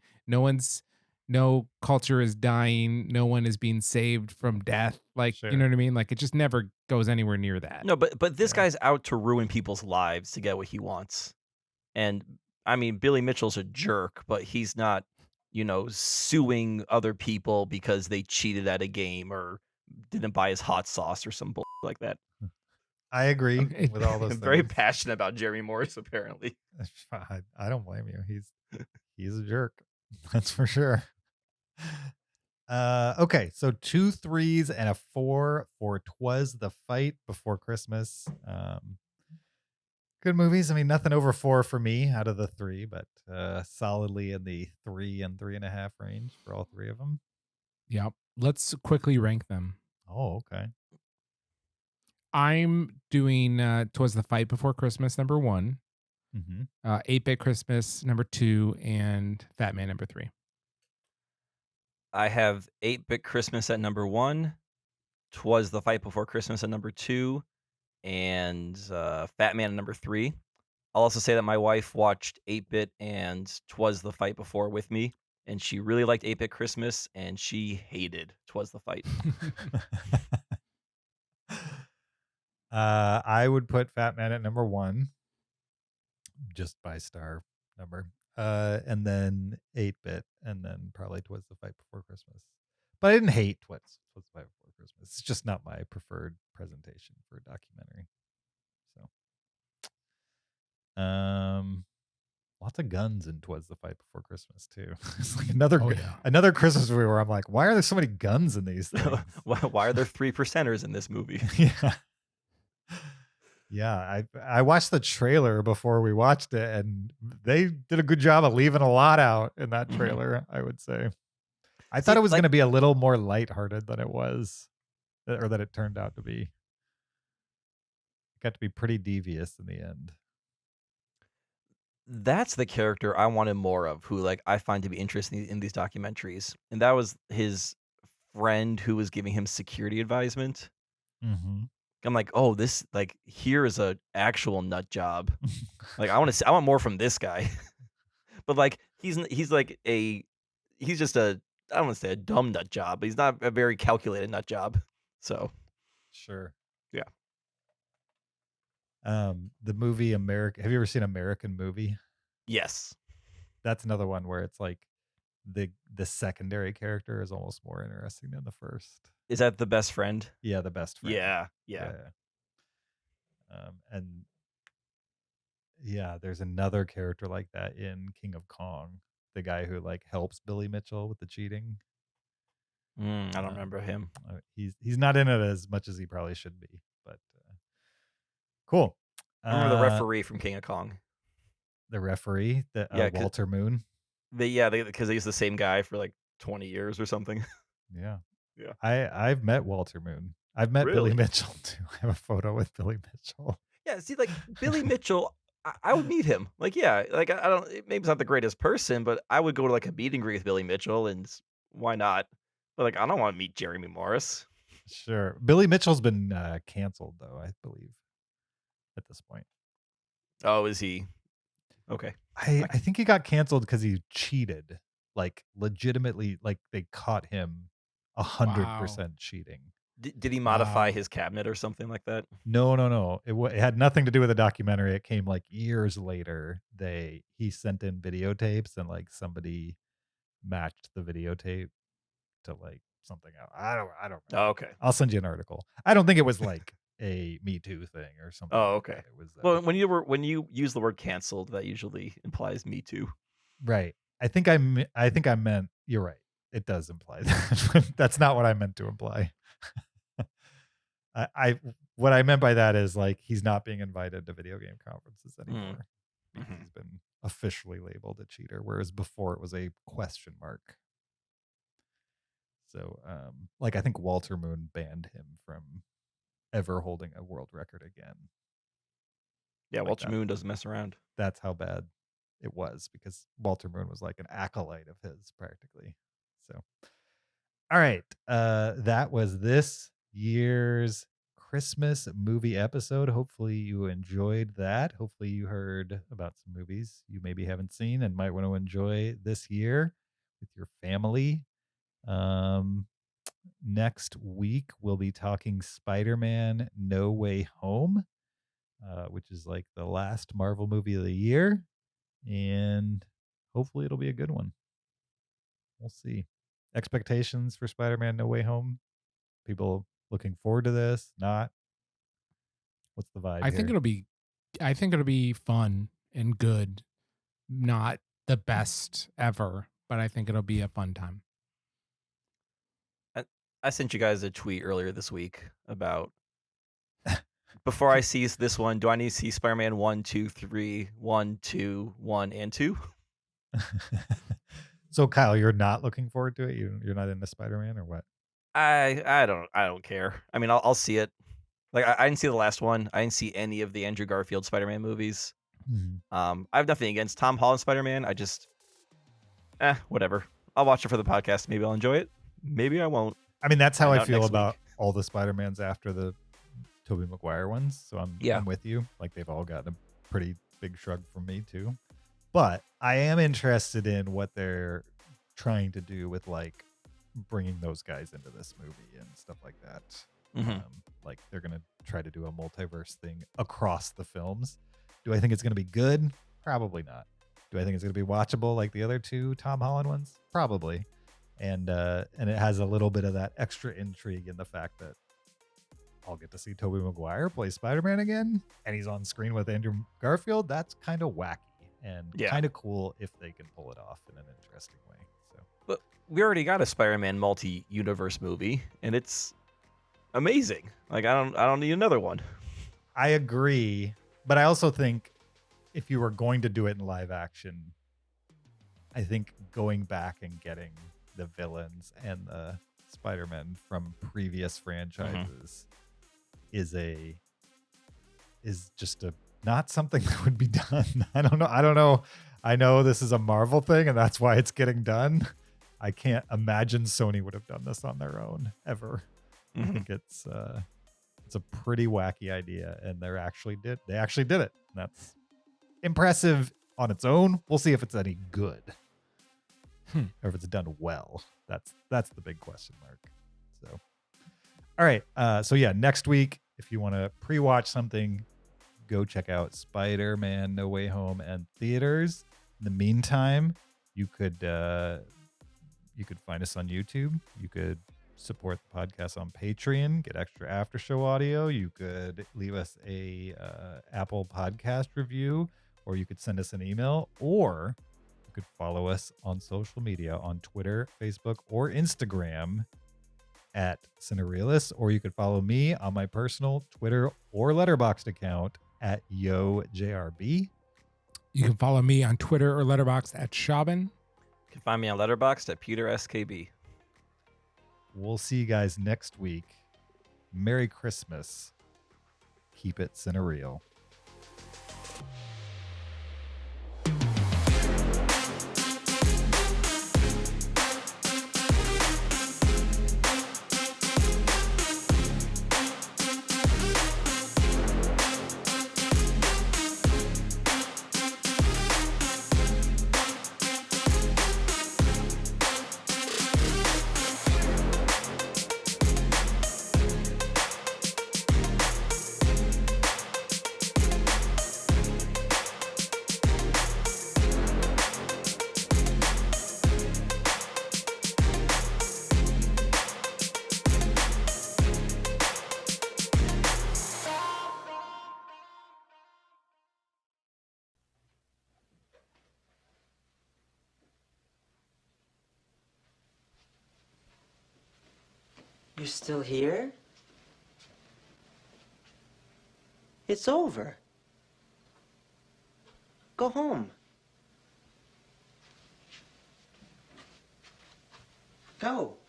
No culture is dying. No one is being saved from death. Like, Sure. you know what I mean? Like, it just never goes anywhere near that. No, but this Yeah. guy's out to ruin people's lives to get what he wants. And I mean, Billy Mitchell's a jerk, but he's not, suing other people because they cheated at a game or didn't buy his hot sauce or some bull like that. I agree Okay. with all those I'm very things. passionate about Jeremy Morris, apparently. I don't blame you. He's a jerk. That's for sure. Okay, so 2 3s and a 4 for Twas the Fight Before Christmas. Good movies. I mean, nothing over 4 for me out of the 3, but solidly in the 3 and 3.5 range for all 3 of them. Yep. Let's quickly rank them. Oh, okay. I'm doing Twas the Fight Before Christmas, number 1, Mm-hmm. 8-Bit Christmas, number 2, and Fatman, number 3. I have 8-Bit Christmas at number 1, Twas the Fight Before Christmas at number 2, and Fat Man at number 3. I'll also say that my wife watched 8-Bit and Twas the Fight Before with me, and she really liked 8-Bit Christmas, and she hated Twas the Fight. I would put Fat Man at number 1, just by star number. And then 8-Bit, and then probably Twas the Fight Before Christmas. But I didn't hate Twas the Fight Before Christmas. It's just not my preferred presentation for a documentary. So, lots of guns in Twas the Fight Before Christmas too. It's like another Christmas movie where I'm like, why are there so many guns in these things? Why are there 3%ers in this movie? Yeah. Yeah, I watched the trailer before we watched it, and they did a good job of leaving a lot out in that trailer, I would say. I thought it was going to be a little more lighthearted than it was, or that it turned out to be. It got to be pretty devious in the end. That's the character I wanted more of, who I find to be interesting in these documentaries. And that was his friend who was giving him security advisement. Mm-hmm. I'm like, oh, this here is a actual nut job. I want more from this guy. But he's just a, I don't want to say a dumb nut job, but he's not a very calculated nut job. So Sure. Yeah. The movie American. Have you ever seen American Movie? Yes. That's another one where it's like the secondary character is almost more interesting than the first. Is that the best friend? Yeah, the best friend. Yeah. And yeah, there's another character like that in King of Kong, the guy who helps Billy Mitchell with the cheating. I don't remember him. He's not in it as much as he probably should be, but cool. I remember the referee from King of Kong. The referee, Walter Moon. Because they used the same guy for 20 years or something. Yeah. Yeah. I've met Walter Moon. I've met Billy Mitchell too. I have a photo with Billy Mitchell. Yeah, see, Billy Mitchell, I would meet him. I don't. Maybe he's not the greatest person, but I would go to a meet and greet with Billy Mitchell, and why not? But I don't want to meet Jeremy Morris. Sure, Billy Mitchell's been canceled though, I believe, at this point. Oh, is he? Okay. I think he got canceled because he cheated, legitimately. They caught him 100% cheating. Did he modify his cabinet or something like that? No. It had nothing to do with the documentary. It came like years later. He sent in videotapes and like somebody matched the videotape to like something else. I don't Oh, remember. okay. I'll send you an article. I don't think it was like a Me Too thing or something. Oh, like okay. that. It was Well, when you use the word canceled, that usually implies Me Too. right. I think I meant you're right. It does imply that. But that's not what I meant to imply. What I meant by that is like he's not being invited to video game conferences anymore because Mhm. he's been officially labeled a cheater, whereas before it was a question mark. So, like I think Walter Moon banned him from ever holding a world record again. Yeah, Like Walter that. Moon doesn't mess around. That's how bad it was because Walter Moon was like an acolyte of his practically. So, all right, that was this year's Christmas movie episode. Hopefully you enjoyed that. Hopefully you heard about some movies you maybe haven't seen and might want to enjoy this year with your family. Next week we'll be talking Spider-Man No Way Home, which is like the last Marvel movie of the year, and hopefully it'll be a good one. We'll see. Expectations for Spider-Man No Way Home? People looking forward to this? Not? What's the vibe I think it'll be fun and good. Not the best ever, but I think it'll be a fun time. I sent you guys a tweet earlier this week about before I see this one, do I need to see Spider-Man 1, 2, 3, 1, 2, 1, and 2? So Kyle, you're not looking forward to it? You're not into Spider-Man or what? I don't care. I mean, I'll see it. Like I didn't see the last one. I didn't see any of the Andrew Garfield Spider-Man movies. I have nothing against Tom Holland Spider-Man. I just whatever. I'll watch it for the podcast. Maybe I'll enjoy it. Maybe I won't. I mean, that's how Find I out feel next about week. all the Spider-Mans after the Tobey Maguire ones. So I'm with you. Like they've all gotten a pretty big shrug from me too. But I am interested in what they're trying to do with like bringing those guys into this movie and stuff like that. Like they're gonna try to do a multiverse thing across the films. Do I think it's gonna be good? Probably not. Do I think it's gonna be watchable like the other two Tom Holland ones? Probably. And it has a little bit of that extra intrigue in the fact that I'll get to see Tobey Maguire play Spider-Man again, and he's on screen with Andrew Garfield. That's kind of wacky and kind of cool if they can pull it off in an interesting way. So, but we already got a Spider-Man multi-universe movie, and it's amazing. Like I don't need another one. I agree, but I also think if you were going to do it in live action, I think going back and getting the villains and the Spider-Man from previous franchises is just not something that would be done. I don't know. I know this is a Marvel thing and that's why it's getting done. I can't imagine Sony would have done this on their own ever. I think it's a pretty wacky idea and they actually did it. That's impressive on its own. We'll see if it's any good. Or if it's done well. That's the big question mark. So, all right. So yeah, next week, if you want to pre-watch something, go check out Spider-Man No Way Home and theaters. In the meantime, you could find us on YouTube. You could support the podcast on Patreon, get extra after show audio. You could leave us a Apple podcast review, or you could send us an email, or you could follow us on social media on Twitter, Facebook, or Instagram at Cinereelists, or you could follow me on my personal Twitter or Letterboxd account at YoJRB. You can follow me on Twitter or Letterboxd at Shaban. You can find me on Letterboxd at Peter SKB. We'll see you guys next week. Merry Christmas. Keep it Cinereal. You're still here? It's over. Go home. Go.